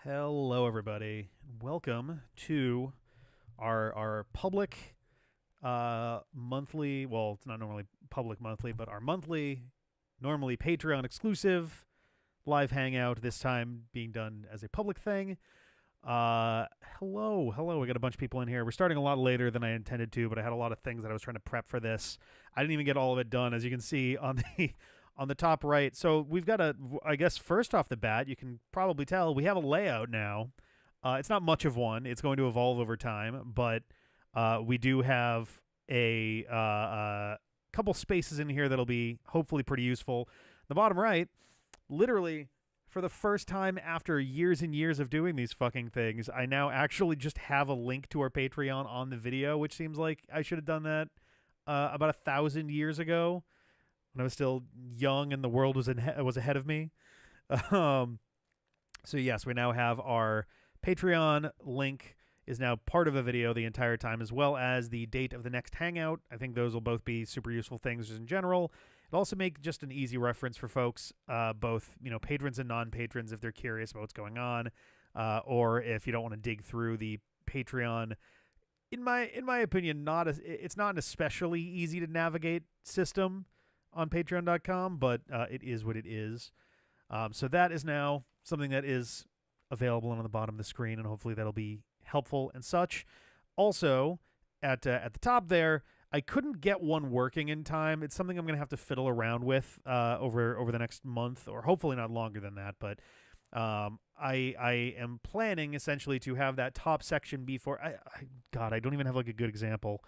Hello, everybody. Welcome to our public monthly. Well, it's not normally public monthly, but our monthly, normally Patreon exclusive live hangout. This time being done as a public thing. Hello. We got a bunch of people in here. We're starting a lot later than I intended to, but I had a lot of things that I was trying to prep for this. I didn't even get all of it done, as you can see on the on the top right. So we've got I guess first off the bat, you can probably tell we have a layout now. It's not much of one. It's going to evolve over time, but we do have a couple spaces in here that'll be hopefully pretty useful. The bottom right, literally for the first time after years and years of doing these fucking things, I now actually just have a link to our Patreon on the video, which seems like I should have done that about 1,000 years ago when I was still young and the world was ahead of me. Um, so yes, we now have our Patreon link is now part of a video the entire time, as well as the date of the next hangout. I think those will both be super useful things in general. It'll also make just an easy reference for folks, both patrons and non-patrons, if they're curious about what's going on, or if you don't want to dig through the Patreon. In my opinion, it's not an especially easy to navigate system on Patreon.com, but it is what it is. So that is now something that is available on the bottom of the screen, and hopefully that'll be helpful and such. Also, at the top there, I couldn't get one working in time. It's something I'm going to have to fiddle around with over the next month, or hopefully not longer than that. But I am planning essentially to have that top section be for God, I don't even have like a good example.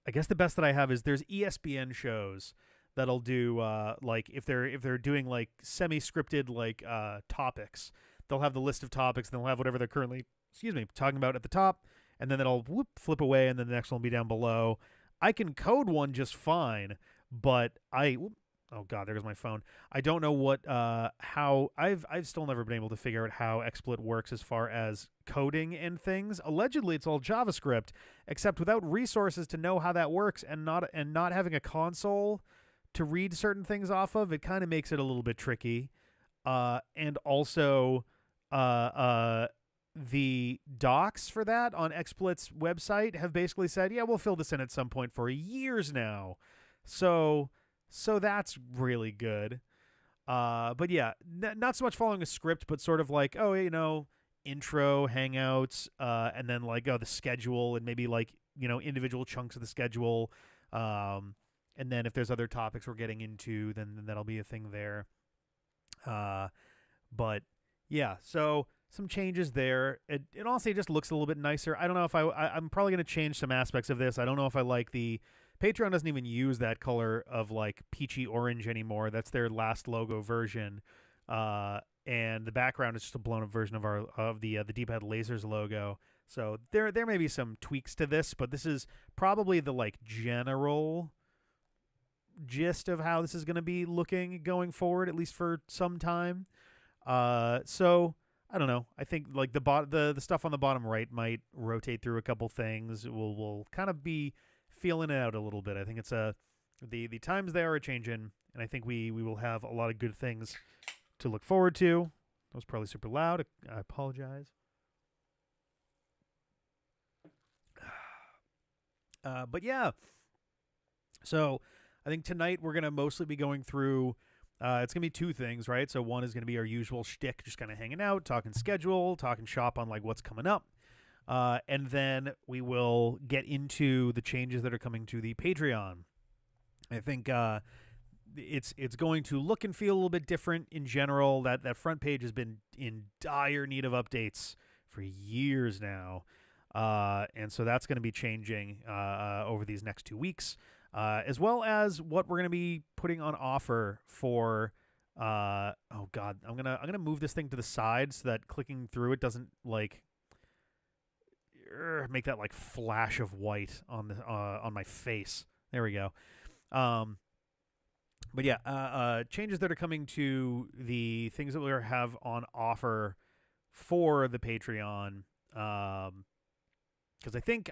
I guess the best that I have is there's ESPN shows that'll do like if they're doing like semi-scripted like topics, they'll have the list of topics and they'll have whatever they're currently talking about at the top, and then it'll flip away and then the next one will be down below. I can code one just fine, but oh god, there goes my phone. I don't know what how I've still never been able to figure out how XSplit works as far as coding and things. Allegedly it's all JavaScript, except without resources to know how that works and not having a console to read certain things off of, it kind of makes it a little bit tricky. And also the docs for that on XSplit's website have basically said, yeah, we'll fill this in at some point for years now. So that's really good. But yeah, not so much following a script, but sort of like, intro, hangouts, and then like, the schedule and maybe like, individual chunks of the schedule. And then if there's other topics we're getting into, then that'll be a thing there. But yeah, so some changes there. It honestly just looks a little bit nicer. I don't know if I'm probably going to change some aspects of this. I don't know if I like the Patreon doesn't even use that color of like peachy orange anymore. That's their last logo version. And the background is just a blown up version of the D-pad lasers logo. So there may be some tweaks to this, but this is probably the like general gist of how this is going to be looking going forward, at least for some time. So I don't know. I think like the stuff on the bottom right might rotate through a couple things. We'll kind of be feeling it out a little bit. I think it's the times they are changing, and I think we will have a lot of good things to look forward to. That was probably super loud. I apologize. But yeah. So I think tonight we're going to mostly be going through, it's going to be two things, right? So one is going to be our usual shtick, just kind of hanging out, talking schedule, talking shop on like what's coming up. And then we will get into the changes that are coming to the Patreon. I think it's going to look and feel a little bit different in general. That front page has been in dire need of updates for years now. And so that's going to be changing over these next 2 weeks. As well as what we're going to be putting on offer for oh god, I'm going to move this thing to the side so that clicking through it doesn't like make that like flash of white on my face. There we go. But yeah, changes that are coming to the things that we have on offer for the Patreon. Because I think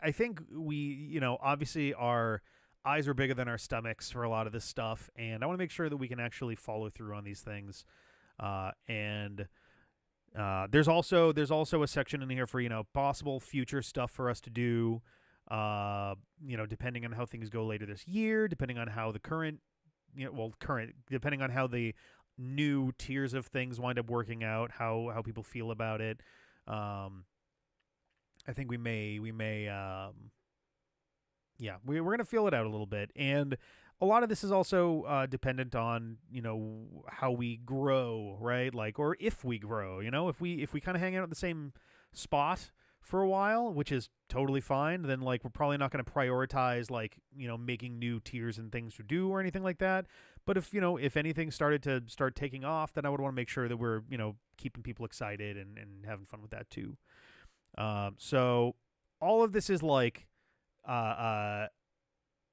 we, obviously our eyes are bigger than our stomachs for a lot of this stuff, and I want to make sure that we can actually follow through on these things. And There's also a section in here for possible future stuff for us to do. Depending on how things go later this year, depending on how the current depending on how the new tiers of things wind up working out, how people feel about it. Um, I think we're gonna feel it out a little bit, and a lot of this is also dependent on how we grow, right? Like, or if we grow, if we kind of hang out at the same spot for a while, which is totally fine, then like we're probably not going to prioritize like making new tiers and things to do or anything like that. But if anything started to start taking off, then I would want to make sure that we're keeping people excited and having fun with that too. So all of this is like uh, uh,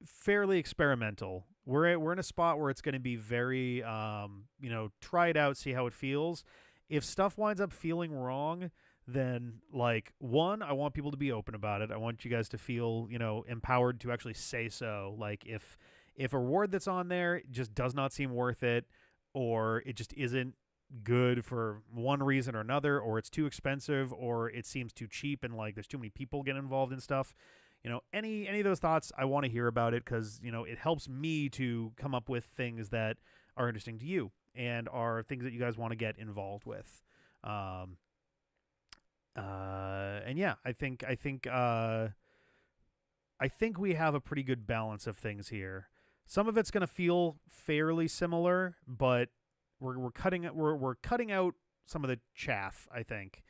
fairly experimental. We're in a spot where it's going to be very try it out, see how it feels. If stuff winds up feeling wrong, then like one, I want people to be open about it. I want you guys to feel empowered to actually say so. Like if a reward that's on there just does not seem worth it, or it just isn't good for one reason or another, or it's too expensive, or it seems too cheap and like there's too many people getting involved in stuff, any of those thoughts, I want to hear about it, because it helps me to come up with things that are interesting to you and are things that you guys want to get involved with. And yeah, I think we have a pretty good balance of things here. Some of it's going to feel fairly similar, but we're cutting out some of the chaff, I think.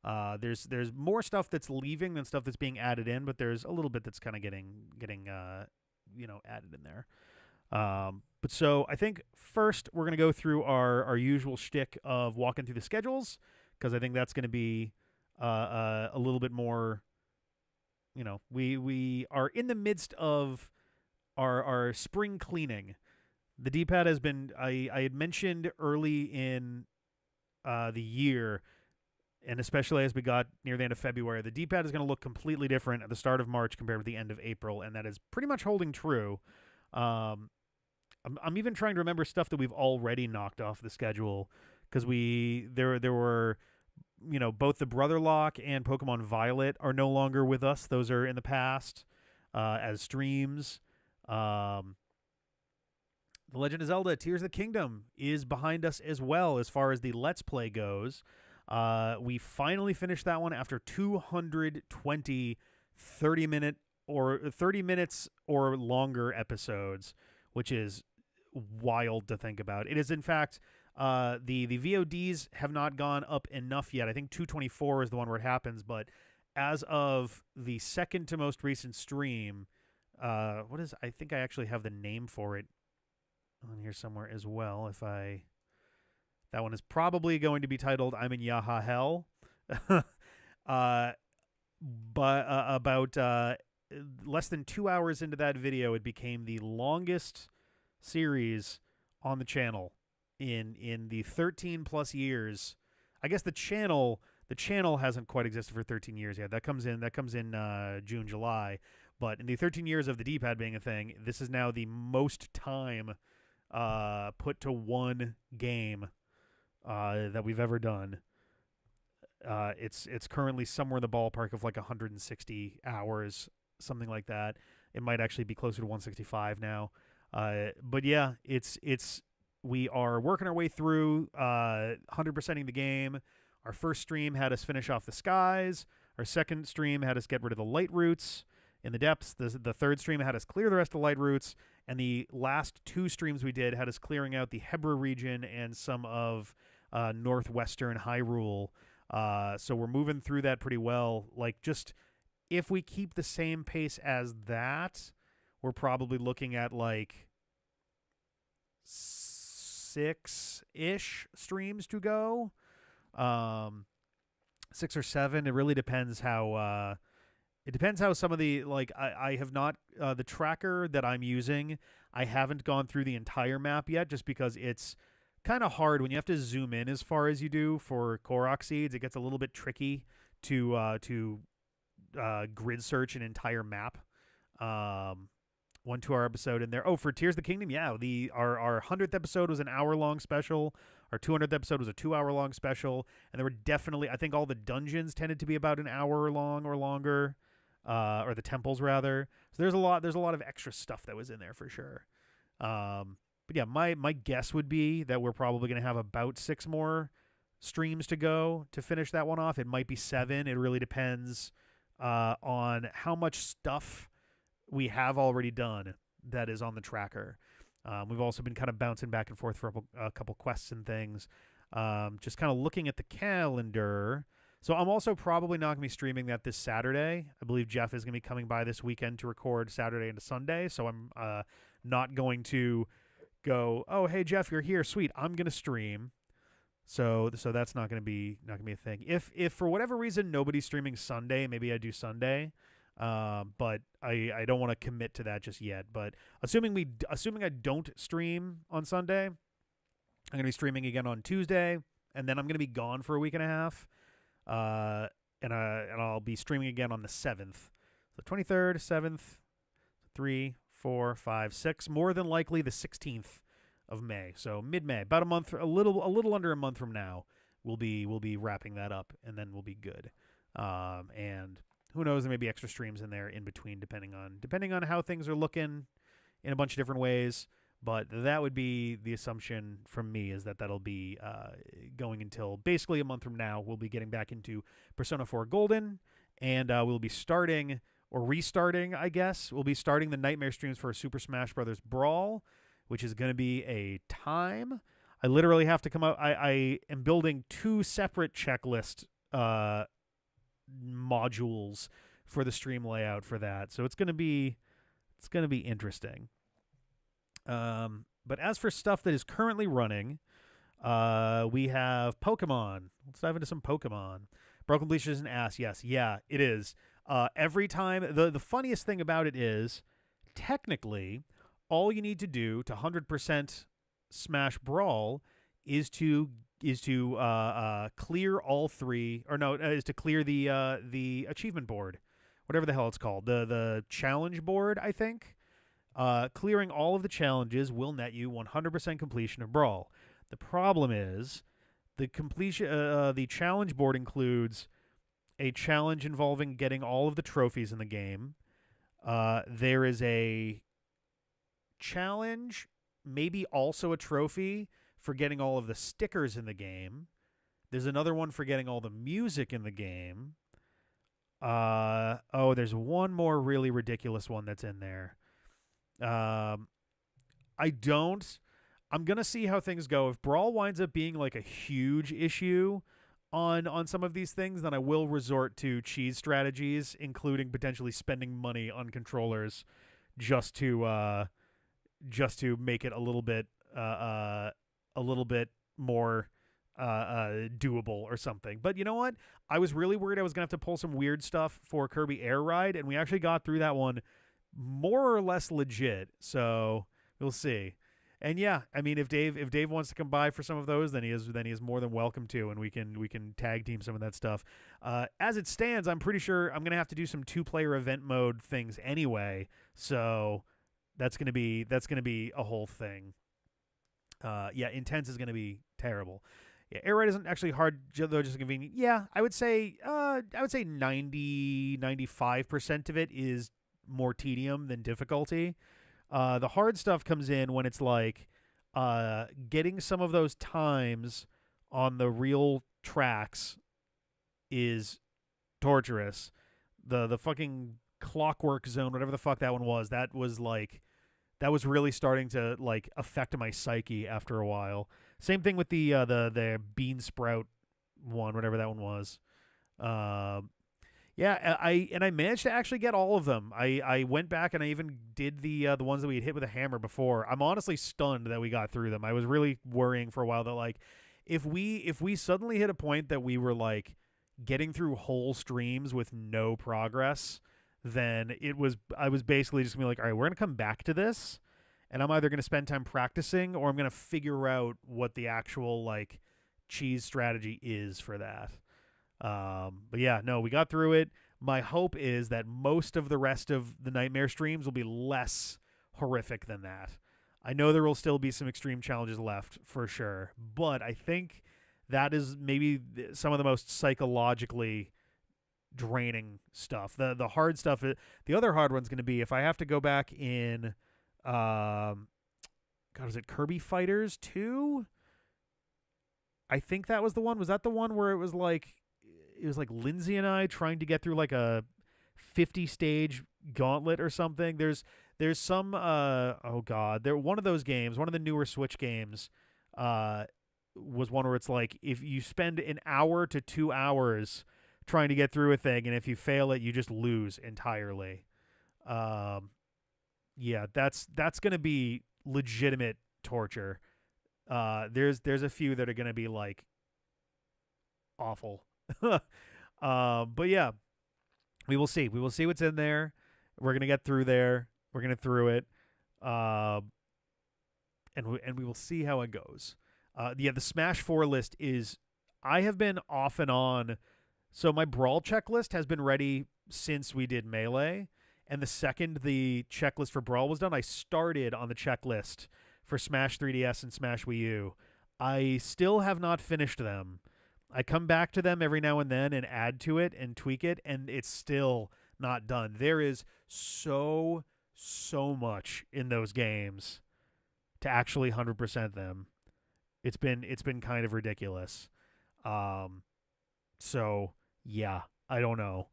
There's more stuff that's leaving than stuff that's being added in, but there's a little bit that's kind of getting added in there. But so I think first we're gonna go through our usual shtick of walking through the schedules, because I think that's gonna be a little bit more. We are in the midst of our spring cleaning. The D-pad has been, I had mentioned early in the year, and especially as we got near the end of February, the D-pad is going to look completely different at the start of March compared with the end of April, and that is pretty much holding true. I'm even trying to remember stuff that we've already knocked off the schedule, because there were both the Brother Lock and Pokemon Violet are no longer with us. Those are in the past as streams. The Legend of Zelda Tears of the Kingdom is behind us as well as far as the Let's Play goes. We finally finished that one after 220 30 minutes or longer episodes, which is wild to think about. It is, in fact, the VODs have not gone up enough yet. I think 224 is the one where it happens, but as of the second to most recent stream, I think I actually have the name for it on here somewhere as well. That one is probably going to be titled "I'm in Yaha Hell," but about less than 2 hours into that video, it became the longest series on the channel in the 13 plus years. I guess the channel hasn't quite existed for 13 years yet. That comes in June, July. But in the 13 years of the D-pad being a thing, this is now the most time put to one game that we've ever done. It's currently somewhere in the ballpark of like 160 hours, something like that. It might actually be closer to 165 now. But yeah, we are working our way through 100%ing the game. Our first stream had us finish off the skies. Our second stream had us get rid of the light roots in the depths. The third stream had us clear the rest of the light roots. And the last two streams we did had us clearing out the Hebra region and some of northwestern Hyrule. So we're moving through that pretty well. Like, just if we keep the same pace as that, we're probably looking at like 6-ish streams to go. 6 or 7. It really depends how some of the, like, I have not, the tracker that I'm using, I haven't gone through the entire map yet, just because it's kind of hard when you have to zoom in as far as you do for Korok seeds. It gets a little bit tricky to grid search an entire map. 1 2-hour episode in there. Oh, for Tears of the Kingdom, yeah, our 100th episode was an hour-long special. Our 200th episode was a 2-hour long special, and there were definitely, I think all the dungeons tended to be about an hour long or longer, or the temples rather. So there's a lot of extra stuff that was in there for sure. But yeah, my guess would be that we're probably going to have about 6 more streams to go to finish that one off. It might be 7. It really depends on how much stuff we have already done that is on the tracker. We've also been kind of bouncing back and forth for a couple quests and things. Just kind of looking at the calendar. So I'm also probably not going to be streaming that this Saturday. I believe Jeff is going to be coming by this weekend to record Saturday into Sunday. So I'm not going to go, oh, hey, Jeff, you're here. Sweet. I'm going to stream. So that's not going to be a thing. If for whatever reason nobody's streaming Sunday, maybe I do Sunday. But I don't want to commit to that just yet. But assuming I don't stream on Sunday, I'm going to be streaming again on Tuesday, and then I'm going to be gone for a week and a half. And I'll be streaming again on the 7th. So 23rd, 7th, 3, 4, 5, 6, more than likely the 16th of May. So mid-May, about a month, a little under a month from now, we'll be wrapping that up, and then we'll be good. And who knows, there may be extra streams in there in between, depending on how things are looking in a bunch of different ways. But that would be the assumption from me, is that that'll be going until basically a month from now. We'll be getting back into Persona 4 Golden, and we'll be starting, or restarting, I guess. We'll be starting the Nightmare streams for Super Smash Bros. Brawl, which is going to be a time. I literally have to come out. I am building 2 separate checklist modules for the stream layout for that. So it's going to be interesting. But as for stuff that is currently running, we have Pokemon. Let's dive into some Pokemon. Broken Bleach is an ass. Yes. Yeah, it is. Every time, the funniest thing about it is, technically, all you need to do to 100% Smash Brawl is to clear all 3, or no, is to clear the achievement board, whatever the hell it's called, the challenge board, I think. Clearing all of the challenges will net you 100% completion of Brawl. The problem is the challenge board includes a challenge involving getting all of the trophies in the game. There is a challenge, maybe also a trophy, for getting all of the stickers in the game. There's another one for getting all the music in the game. There's one more really ridiculous one that's in there. I'm gonna see how things go. If Brawl winds up being like a huge issue on some of these things, then I will resort to cheese strategies, including potentially spending money on controllers just to make it a little bit more doable or something. But you know what? I was really worried I was gonna have to pull some weird stuff for Kirby Air Ride, and we actually got through that one more or less legit. So we'll see. And yeah, I mean, if Dave wants to come by for some of those, then he is more than welcome to, and we can tag team some of that stuff. As it stands, I'm pretty sure I'm gonna have to do some 2-player event mode things anyway. So that's gonna be a whole thing. Yeah, intense is gonna be terrible. Yeah, air ride isn't actually hard, though, just convenient. Yeah, I would say 95% of it is more tedium than difficulty. The hard stuff comes in when it's like getting some of those times on the real tracks is torturous. The fucking Clockwork Zone, whatever the fuck that one was, that was really starting to like affect my psyche after a while. Same thing with the Bean Sprout one, whatever that one was. Yeah, I managed to actually get all of them. I went back and I even did the ones that we had hit with a hammer before. I'm honestly stunned that we got through them. I was really worrying for a while that like if we suddenly hit a point that we were like getting through whole streams with no progress, then I was basically just gonna be like, all right, we're gonna come back to this, and I'm either gonna spend time practicing or I'm gonna figure out what the actual like cheese strategy is for that. But yeah, no, we got through it. My hope is that most of the rest of the Nightmare streams will be less horrific than that. I know there will still be some extreme challenges left for sure, but I think that is maybe some of the most psychologically draining stuff. The hard stuff. The other hard one's going to be if I have to go back in. God, is it Kirby Fighters 2? I think that was the one. Was that the one where it was like Lindsay and I trying to get through like a 50 stage gauntlet or something? There's some oh god, there one of those games, one of the newer Switch games was one where it's like if you spend an hour to 2 hours trying to get through a thing and if you fail it you just lose entirely. Um yeah, that's going to be legitimate torture. There's a few that are going to be like awful. But yeah, we will see. We will see what's in there. We're gonna get through there. We're gonna through it, and we will see how it goes. Yeah, the Smash Four list is. I have been off and on. So my Brawl checklist has been ready since we did Melee, and the second the checklist for Brawl was done, I started on the checklist for Smash 3DS and Smash Wii U. I still have not finished them. I come back to them every now and then and add to it and tweak it, and it's still not done. There is so much in those games to actually 100% them. It's been kind of ridiculous. So yeah, I don't know,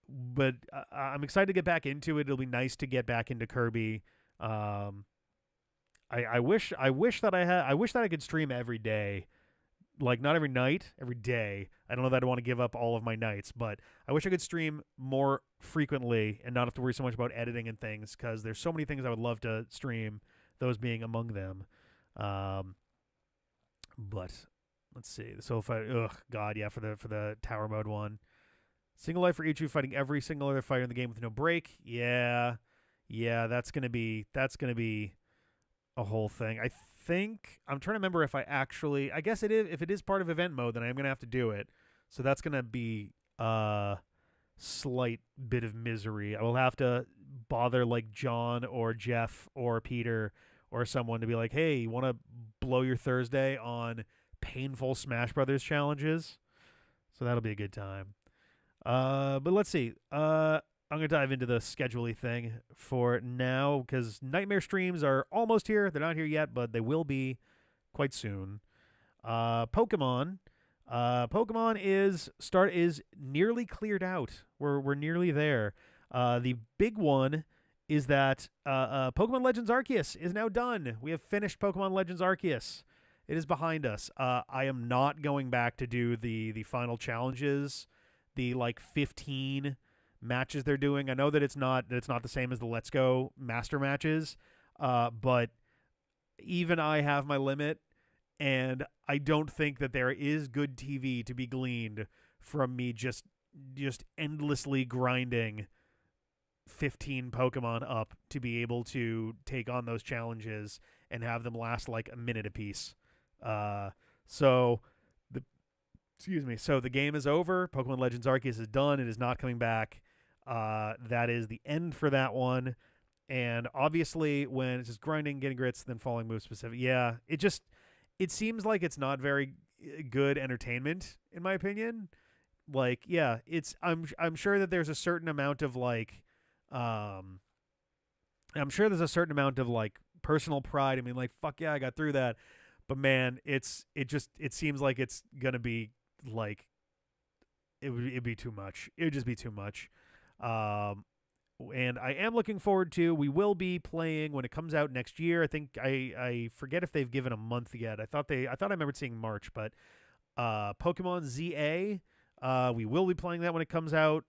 but I'm excited to get back into it. It'll be nice to get back into Kirby. I wish that I wish that I could stream every day. Like not every night, every day. I don't know that I want to give up all of my nights, but I wish I could stream more frequently and not have to worry so much about editing and things because there's so many things I would love to stream, those being among them. But let's see. So if for the tower mode one, single life for each of you fighting every single other fighter in the game with no break. Yeah, that's gonna be a whole thing. I think I'm trying to remember if I guess it is, if it is part of event mode, then I'm gonna have to do it. So that's gonna be a slight bit of misery. I will have to bother like John or Jeff or Peter or someone to be like, hey, you want to blow your Thursday on painful Smash Brothers challenges? So that'll be a good time. But let's see. I'm going to dive into the schedule-y thing for now because Nightmare streams are almost here. They're not here yet, but they will be quite soon. Pokemon. Pokemon is nearly cleared out. We're nearly there. The big one is that Pokemon Legends Arceus is now done. We have finished Pokemon Legends Arceus. It is behind us. I am not going back to do the final challenges, the like 15 matches they're doing. I know that it's not the same as the Let's Go Master matches, but even I have my limit, and I don't think that there is good TV to be gleaned from me just endlessly grinding 15 Pokemon up to be able to take on those challenges and have them last like a minute apiece. So the game is over. Pokemon Legends Arceus is done. It is not coming back. That is the end for that one. And obviously when it's just grinding, getting grits, then falling move specific. Yeah, it seems like it's not very good entertainment in my opinion. Like, yeah, I'm sure that there's a certain amount of like, I'm sure there's a certain amount of like personal pride. I mean, like, fuck yeah, I got through that. But man, it seems like it's going to be like, it'd be too much. It would just be too much. And I am looking forward to, we will be playing when it comes out next year. I think I forget if they've given a month yet. I thought I remembered seeing March, but Pokemon ZA, we will be playing that when it comes out.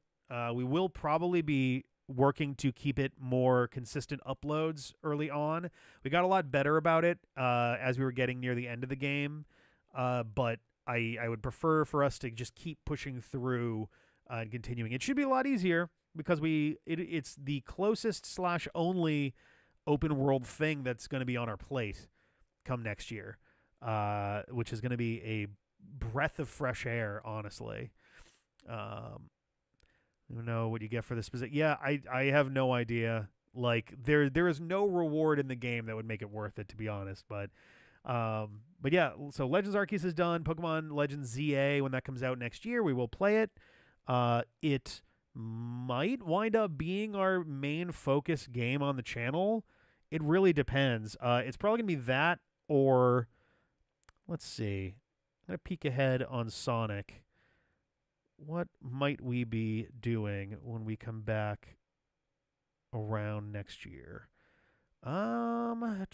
We will probably be working to keep it more consistent uploads early on. We got a lot better about it as we were getting near the end of the game, but I would prefer for us to just keep pushing through and continuing. It should be a lot easier because it's the closest / only open world thing that's going to be on our plate come next year, which is going to be a breath of fresh air, honestly. I don't know what you get for this specific. Yeah, I have no idea Like there is no reward in the game that would make it worth it, to be honest. But yeah, so Legends Arceus is done. Pokemon Legends ZA, when that comes out next year, we will play it. It might wind up being our main focus game on the channel. It really depends. It's probably gonna be that, or let's see. I'm gonna peek ahead on Sonic. What might we be doing when we come back around next year? Um,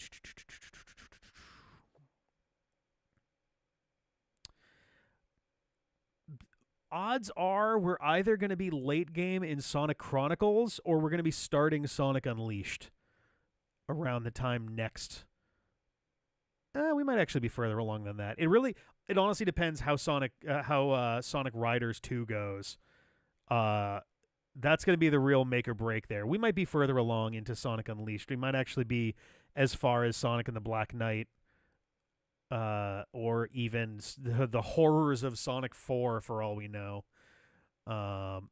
Odds are we're either going to be late game in Sonic Chronicles or we're going to be starting Sonic Unleashed around the time next. We might actually be further along than that. It honestly depends how Sonic Riders 2 goes. That's going to be the real make or break there. We might be further along into Sonic Unleashed. We might actually be as far as Sonic and the Black Knight, or even the horrors of Sonic 4 for all we know. Oh,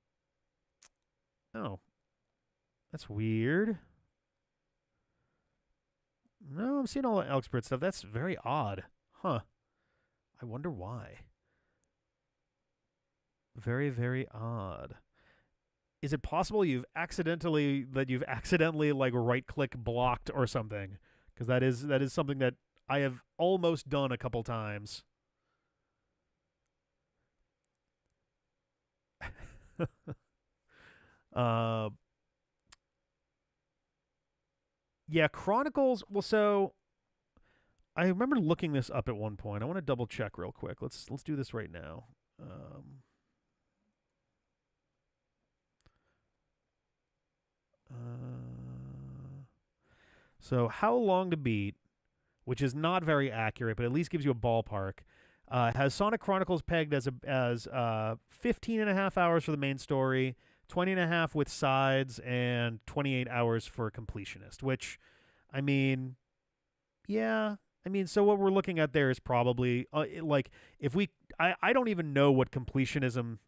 that's weird. No, I'm seeing all the Elksprit stuff. That's very odd. Huh. I wonder why. Very, very odd. Is it possible you've accidentally like right click blocked or something? Because that is something that I have almost done a couple times. uh, yeah, Chronicles. Well, so I remember looking this up at one point. I want to double check real quick. Let's do this right now. So how long to beat, which is not very accurate, but at least gives you a ballpark. Has Sonic Chronicles pegged as 15 and a half hours for the main story, 20 and a half with sides, and 28 hours for completionist, which, I mean, yeah. I mean, so what we're looking at there is probably, like, if we, I don't even know what completionism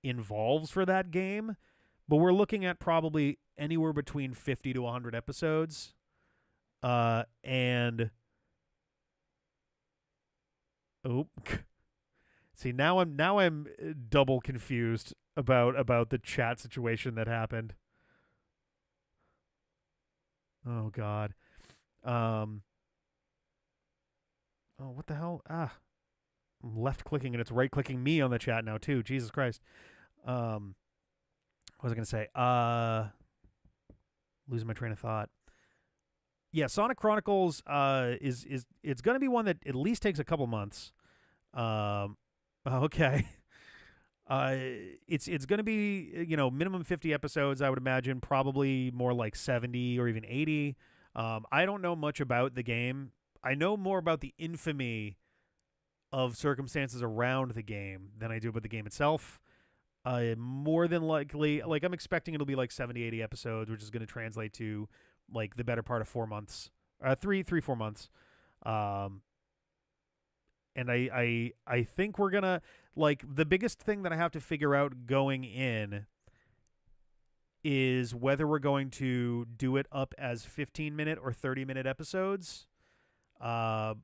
involves for that game, but we're looking at probably anywhere between 50 to 100 episodes. And oh, see, now I'm double confused about the chat situation that happened. Oh God. Oh, what the hell? I'm left clicking and it's right clicking me on the chat now too. Jesus Christ. What was I gonna say? Losing my train of thought. Yeah, Sonic Chronicles is it's gonna be one that at least takes a couple months. Okay. It's gonna be, minimum 50 episodes, I would imagine, probably more like 70 or even 80. I don't know much about the game. I know more about the infamy of circumstances around the game than I do about the game itself. More than likely, like, I'm expecting it'll be like 70, 80 episodes, which is going to translate to like the better part of 4 months, 4 months. And I think we're gonna, like, the biggest thing that I have to figure out going in is whether we're going to do it up as 15-minute or 30-minute episodes, or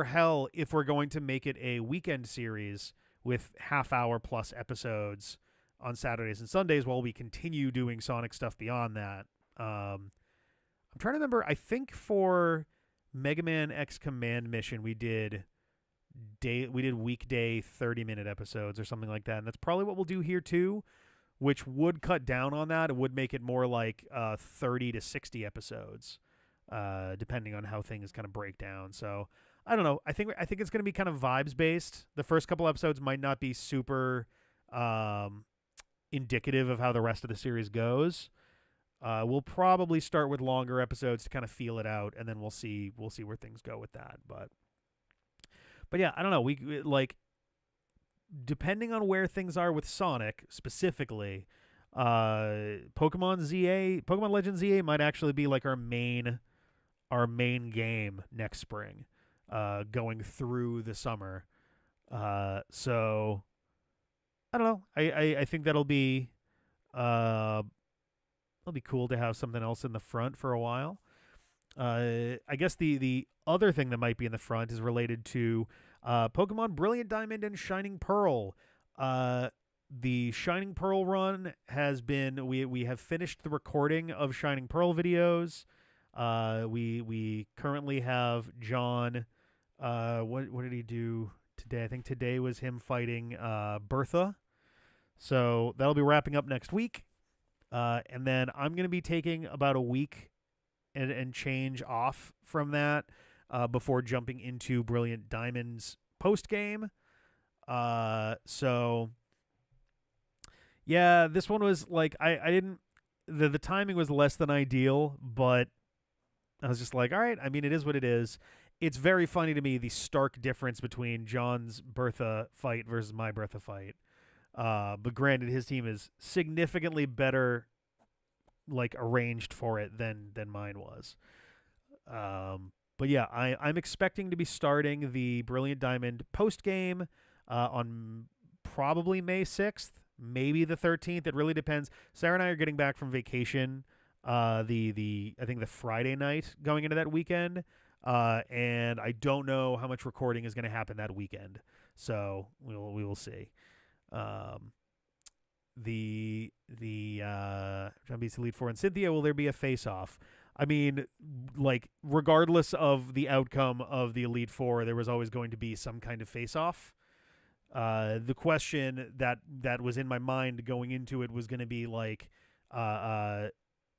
hell, if we're going to make it a weekend series with half-hour plus episodes on Saturdays and Sundays while we continue doing Sonic stuff beyond that. I'm trying to remember. I think for Mega Man X Command Mission we did weekday 30-minute episodes or something like that, and that's probably what we'll do here too, which would cut down on that. It would make it more like 30 to 60 episodes, depending on how things kind of break down. So I don't know. I think it's going to be kind of vibes based. The first couple episodes might not be super indicative of how the rest of the series goes. We'll probably start with longer episodes to kind of feel it out, and then we'll see where things go with that. But yeah, I don't know. We like, depending on where things are with Sonic specifically, Pokemon Legends ZA might actually be like our main game next spring, going through the summer. So I don't know. I think that'll be It'll be cool to have something else in the front for a while. I guess the other thing that might be in the front is related to Pokemon Brilliant Diamond and Shining Pearl. The Shining Pearl run has been we have finished the recording of Shining Pearl videos. We currently have John. What did he do today? I think today was him fighting Bertha. So that'll be wrapping up next week. And then I'm going to be taking about a week and change off from that before jumping into Brilliant Diamond's post game. So yeah, this one was like I didn't the timing was less than ideal, but I was just like, all right, I mean, it is what it is. It's very funny to me the stark difference between John's Bertha fight versus my Bertha fight. But granted, his team is significantly better, like arranged for it than mine was. But yeah, I'm expecting to be starting the Brilliant Diamond post game on probably May 6th, maybe the 13th. It really depends. Sarah and I are getting back from vacation. The I think the Friday night going into that weekend. And I don't know how much recording is going to happen that weekend. So we will see. The John beats Elite Four and Cynthia. Will there be a face off? I mean, like regardless of the outcome of the Elite Four, there was always going to be some kind of face off. The question that was in my mind going into it was going to be like,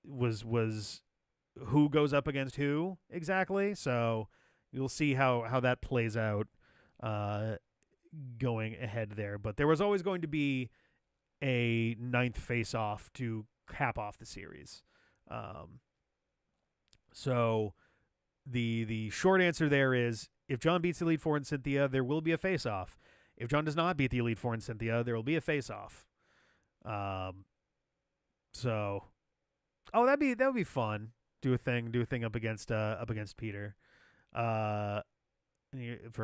was who goes up against who exactly? So you'll see how that plays out going ahead there. But there was always going to be a ninth face-off to cap off the series. So the short answer there is if John beats the Elite Four and Cynthia, there will be a face-off. If John does not beat the Elite Four and Cynthia, there will be a face-off. So, that would be fun. Do a thing up against Peter. For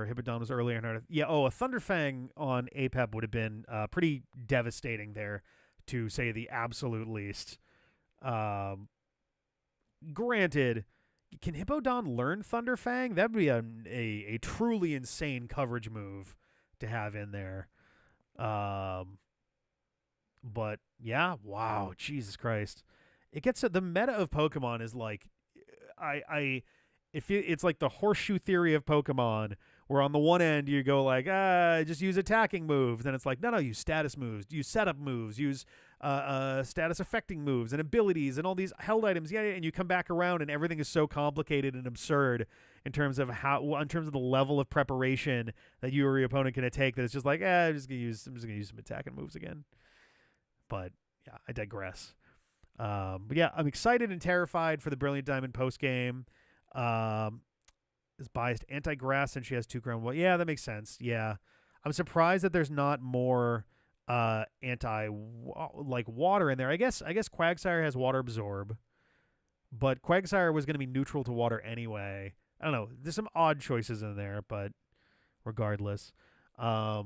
Hippodon was earlier. Yeah. Oh, a Thunderfang on APEP would have been pretty devastating there, to say the absolute least. Granted, can Hippodon learn Thunderfang? That'd be a truly insane coverage move to have in there. But yeah, wow, Jesus Christ. It gets the meta of Pokemon is like, it's like the horseshoe theory of Pokemon, where on the one end you go like, just use attacking moves. Then it's like, no, use status moves, use setup moves, use status affecting moves and abilities and all these held items. Yeah, and you come back around and everything is so complicated and absurd in terms of the level of preparation that you or your opponent can take, that it's just like, I'm just gonna use some attacking moves again. But yeah, I digress. But yeah, I'm excited and terrified for the Brilliant Diamond post game. Is biased anti-grass and she has 2 ground. Well, yeah, that makes sense. Yeah, I'm surprised that there's not more anti like water in there. I guess Quagsire has water absorb, but Quagsire was going to be neutral to water anyway. I don't know. There's some odd choices in there, but regardless, yeah.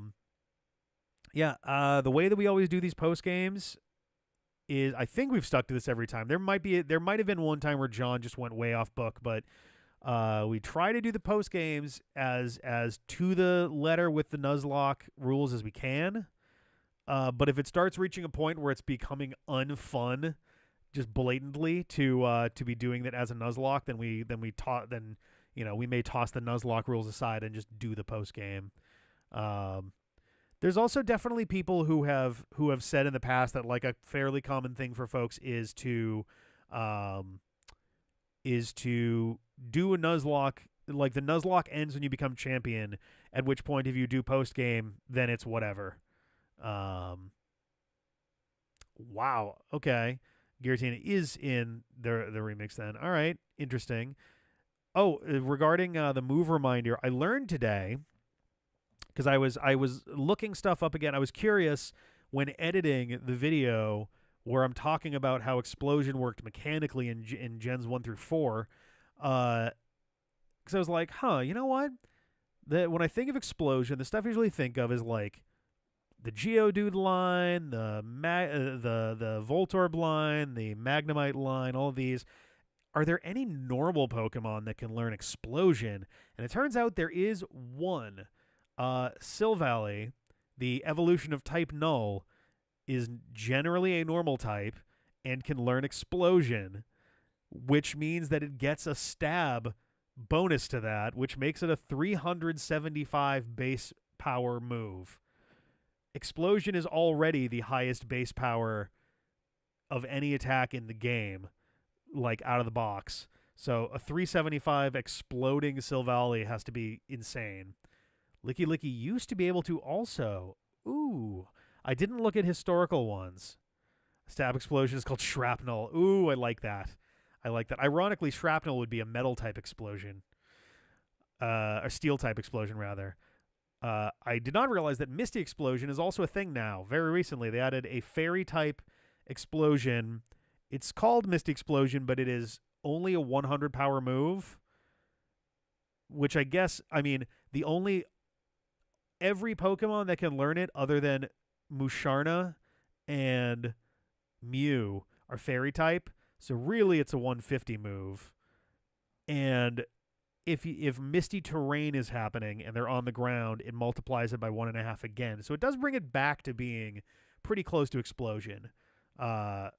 The way that we always do these post games is, I think we've stuck to this every time. There might have been one time where John just went way off book, but we try to do the post games as to the letter with the Nuzlocke rules as we can. But if it starts reaching a point where it's becoming unfun, just blatantly to be doing that as a Nuzlocke, then we may toss the Nuzlocke rules aside and just do the post game. There's also definitely people who have said in the past that like a fairly common thing for folks is to do a Nuzlocke. Like the Nuzlocke ends when you become champion, at which point if you do post game, then it's whatever. Wow. Okay. Giratina is in the remix then. All right. Interesting. Oh, regarding the move reminder, I learned today, because I was looking stuff up again. I was curious when editing the video where I'm talking about how Explosion worked mechanically in Gens 1 through 4. Because I was like, you know what? When I think of Explosion, the stuff I usually think of is like the Geodude line, the Voltorb line, the Magnemite line, all of these. Are there any normal Pokemon that can learn Explosion? And it turns out there is one. Silvally, the evolution of type Null, is generally a normal type and can learn Explosion, which means that it gets a stab bonus to that, which makes it a 375 base power move. Explosion is already the highest base power of any attack in the game, like out of the box. So a 375 exploding Silvally has to be insane. Licky Licky used to be able to also. Ooh, I didn't look at historical ones. Stab Explosion is called Shrapnel. Ooh, I like that. I like that. Ironically, Shrapnel would be a metal type explosion. Or steel type explosion, rather. I did not realize that Misty Explosion is also a thing now. Very recently, they added a fairy type explosion. It's called Misty Explosion, but it is only a 100 power move. Which I guess, I mean, every Pokemon that can learn it other than Musharna and Mew are fairy type. So really it's a 150 move. And if Misty Terrain is happening and they're on the ground, it multiplies it by 1.5 again. So it does bring it back to being pretty close to Explosion. But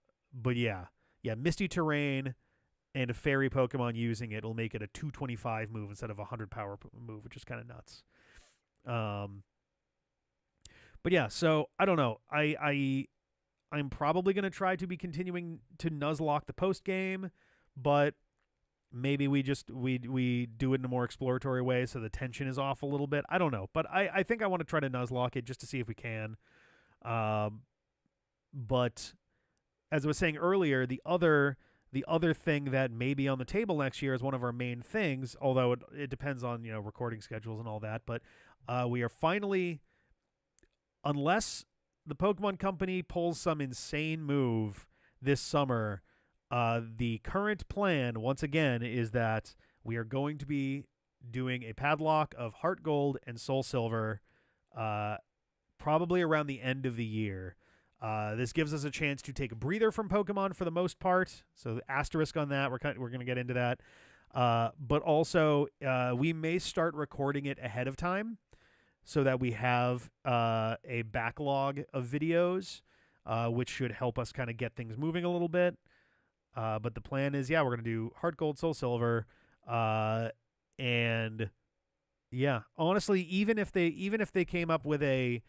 yeah, Misty Terrain and a fairy Pokemon using it will make it a 225 move instead of a 100 power move, which is kind of nuts. But yeah, so I don't know. I'm probably going to try to be continuing to Nuzlocke the post game, but maybe we do it in a more exploratory way so the tension is off a little bit. I don't know, but I think I want to try to Nuzlocke it just to see if we can. But as I was saying earlier, the other thing that may be on the table next year is one of our main things, although it depends on, recording schedules and all that. But we are finally, unless the Pokemon Company pulls some insane move this summer, the current plan, once again, is that we are going to be doing a padlock of Heart Gold and Soul Silver probably around the end of the year. This gives us a chance to take a breather from Pokemon for the most part. So the asterisk on that, we're going to get into that. But also, we may start recording it ahead of time so that we have a backlog of videos, which should help us kind of get things moving a little bit. But the plan is, we're going to do Heart Gold, Soul Silver, and honestly, even if they came up with a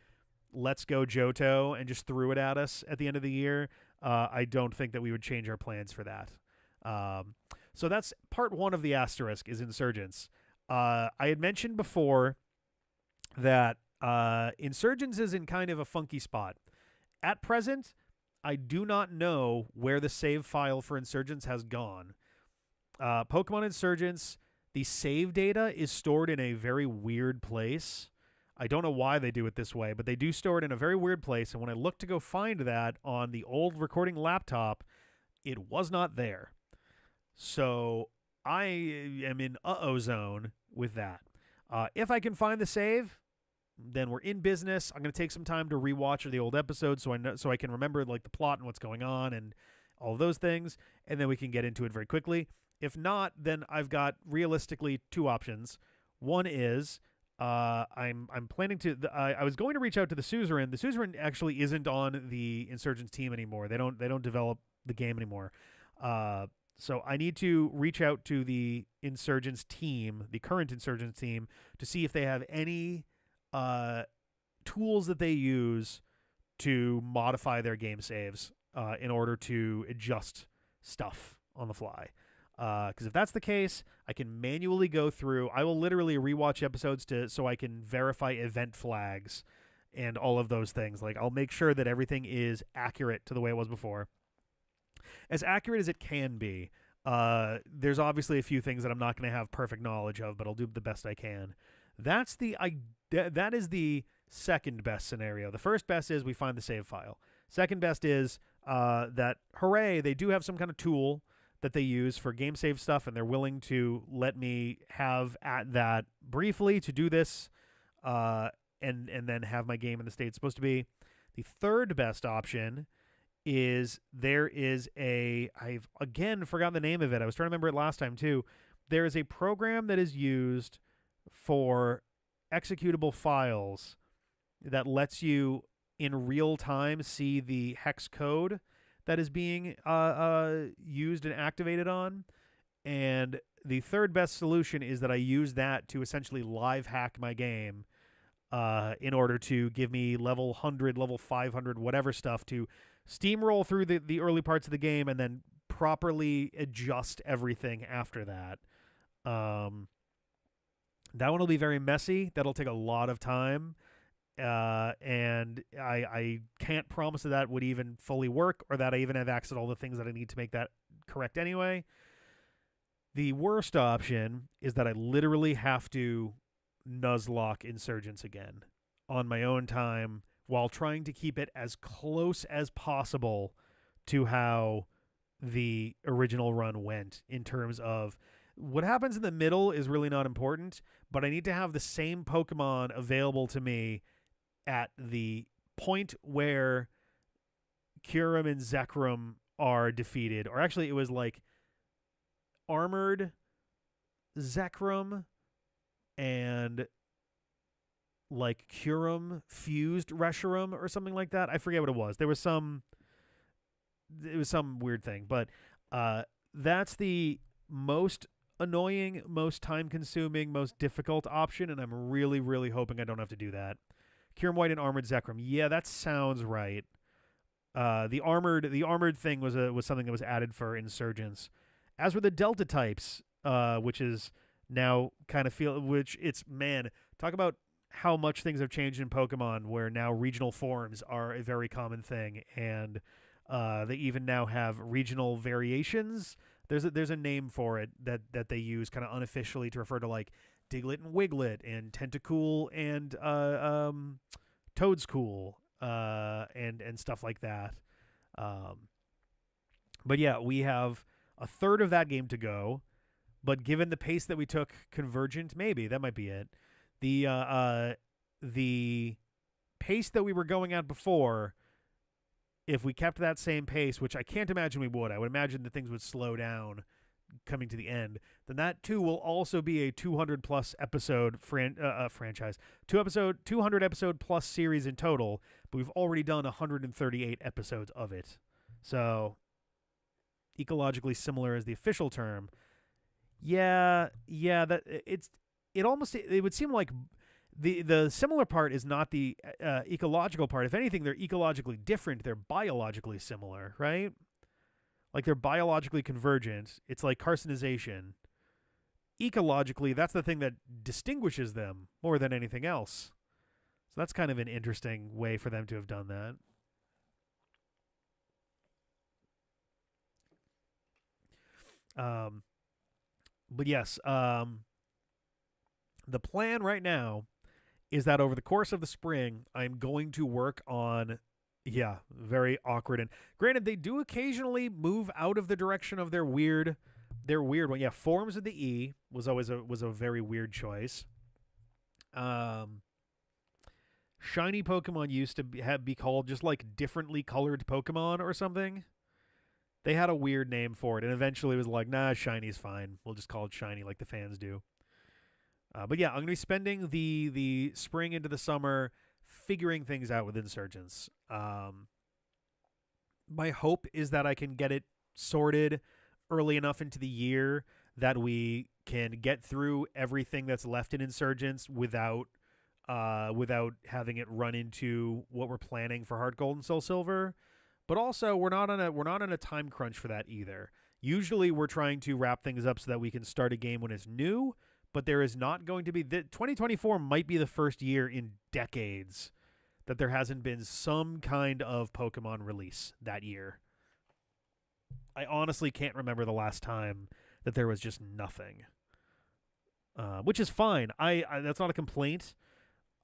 Let's Go Johto and just threw it at us at the end of the year, I don't think that we would change our plans for that. So that's part one of the asterisk is Insurgents. I had mentioned before that Insurgents is in kind of a funky spot. At present, I do not know where the save file for Insurgents has gone. Pokemon Insurgents, the save data is stored in a very weird place. I don't know why they do it this way, but they do store it in a very weird place. And when I looked to go find that on the old recording laptop, it was not there. So I am in uh-oh zone with that. If I can find the save, then we're in business. I'm going to take some time to rewatch the old episodes so I can remember like the plot and what's going on and all of those things, and then we can get into it very quickly. If not, then I've got realistically two options. One is I'm planning to. I was going to reach out to the Suzerain. The Suzerain actually isn't on the Insurgents team anymore. They don't develop the game anymore. So I need to reach out to the Insurgents team, the current Insurgents team, to see if they have any tools that they use to modify their game saves in order to adjust stuff on the fly. Because if that's the case, I can manually go through. I will literally rewatch episodes so I can verify event flags and all of those things. Like, I'll make sure that everything is accurate to the way it was before. As accurate as it can be. There's obviously a few things that I'm not going to have perfect knowledge of, but I'll do the best I can. That is the second best scenario. The first best is we find the save file. Second best is that, hooray, they do have some kind of tool that they use for game save stuff, and they're willing to let me have at that briefly to do this. and then have my game in the state it's supposed to be. The third best option is there is a I've again forgotten the name of it. I was trying to remember it last time too. There is a program that is used for executable files that lets you in real time see the hex code that is being used and activated on. And the third best solution is that I use that to essentially live hack my game in order to give me level 100, level 500, whatever stuff to steamroll through the early parts of the game and then properly adjust everything after that. That one will be very messy. That'll take a lot of time. And I can't promise that would even fully work or that I even have access to all the things that I need to make that correct anyway. The worst option is that I literally have to nuzlocke Insurgents again on my own time while trying to keep it as close as possible to how the original run went in terms of what happens in the middle is really not important, but I need to have the same Pokemon available to me at the point where Kyurem and Zekrom are defeated. Or actually, it was like Armored Zekrom and like Kyurem fused Reshiram or something like that. I forget what it was. It was some weird thing, but that's the most annoying, most time-consuming, most difficult option, and I'm really, really hoping I don't have to do that. Kyurem White and Armored Zekrom. Yeah, that sounds right. The armored thing was something that was added for Insurgents. As were the Delta types, which is now talk about how much things have changed in Pokemon, where now regional forms are a very common thing, and they even now have regional variations. There's a name for it that they use kind of unofficially to refer to like Diglett and Wiglet and Tentacool and Toadscool and stuff like that. But yeah, we have a third of that game to go. But given the pace that we took Convergent, maybe that might be it. The pace that we were going at before, if we kept that same pace, which I can't imagine we would, I would imagine that things would slow down coming to the end, then that too will also be a 200 plus episode franchise, 200 episode plus series in total, but we've already done 138 episodes of it. So ecologically similar is the official term. Yeah, that it would seem like the similar part is not the ecological part. If anything, they're ecologically different. They're biologically similar, right? Like they're biologically convergent. It's like carcinization. Ecologically, that's the thing that distinguishes them more than anything else. So that's kind of an interesting way for them to have done that. But yes, the plan right now is that over the course of the spring, I'm going to work on, very awkward. And granted, they do occasionally move out of the direction of their weird one. Yeah, Forms of the E was always a very weird choice. Shiny Pokemon used to be called just like differently colored Pokemon or something. They had a weird name for it, and eventually it was like, nah, Shiny's fine. We'll just call it Shiny like the fans do. But yeah, I'm going to be spending the spring into the summer figuring things out with Insurgents. My hope is that I can get it sorted early enough into the year that we can get through everything that's left in Insurgents without having it run into what we're planning for Heart Gold and Soul Silver. But also, we're not on a time crunch for that either. Usually, we're trying to wrap things up so that we can start a game when it's new. But there is not going to be 2024 might be the first year in decades that there hasn't been some kind of Pokemon release that year. I honestly can't remember the last time that there was just nothing, which is fine. I that's not a complaint.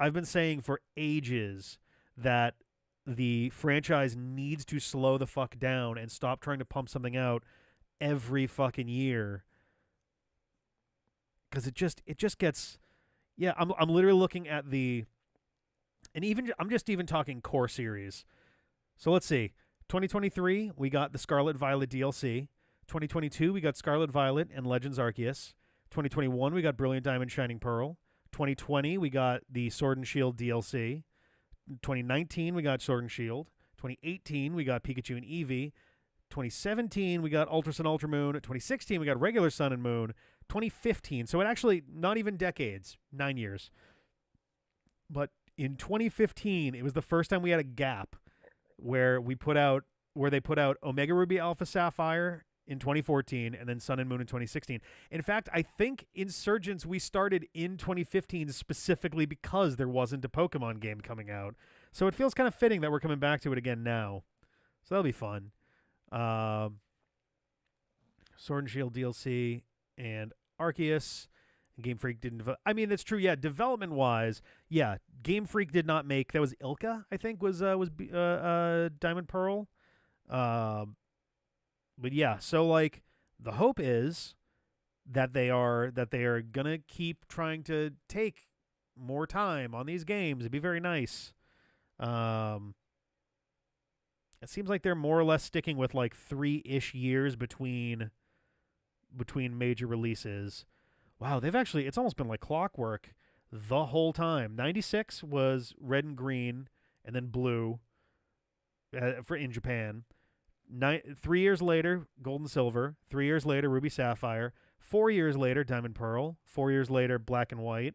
I've been saying for ages that the franchise needs to slow the fuck down and stop trying to pump something out every fucking year. Because it just gets, I'm literally looking at the And even I'm just even talking core series. So let's see. 2023, we got the Scarlet Violet DLC. 2022, we got Scarlet Violet and Legends Arceus. 2021, we got Brilliant Diamond Shining Pearl. 2020, we got the Sword and Shield DLC. 2019, we got Sword and Shield. 2018, we got Pikachu and Eevee. 2017, we got Ultra Sun, Ultra Moon. 2016, we got regular Sun and Moon. 2015, so it actually, not even decades, 9 years. But in 2015, it was the first time we had a gap where they put out Omega Ruby Alpha Sapphire in 2014 and then Sun and Moon in 2016. In fact, I think Insurgents we started in 2015 specifically because there wasn't a Pokemon game coming out. So it feels kind of fitting that we're coming back to it again now. So that'll be fun. Sword and Shield DLC and Arceus. Game Freak didn't develop. I mean, that's true. Yeah, development-wise, yeah, Game Freak did not make. That was Ilka, I think, was Diamond Pearl. But yeah, so like the hope is that they are gonna keep trying to take more time on these games. It'd be very nice. It seems like they're more or less sticking with like 3-ish years between major releases. Wow, it's almost been like clockwork the whole time. 96 was Red and Green and then Blue in Japan. 3 years later, Gold and Silver. 3 years later, Ruby Sapphire. 4 years later, Diamond Pearl. 4 years later, Black and White.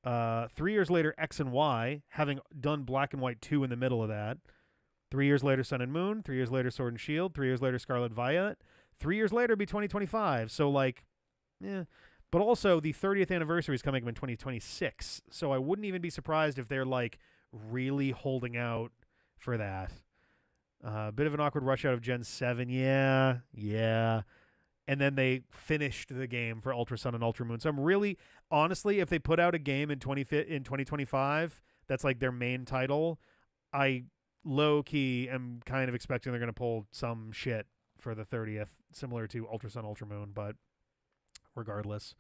3 years later, X and Y, having done Black and White 2 in the middle of that. 3 years later, Sun and Moon. 3 years later, Sword and Shield. 3 years later, Scarlet Violet. 3 years later, be 2025. So like, yeah. But also, the 30th anniversary is coming up in 2026, so I wouldn't even be surprised if they're, like, really holding out for that. A bit of an awkward rush out of Gen 7, yeah. And then they finished the game for Ultra Sun and Ultra Moon. So I'm really, honestly, if they put out a game in 2025 that's, like, their main title, I low-key am kind of expecting they're going to pull some shit for the 30th, similar to Ultra Sun, Ultra Moon, but regardless.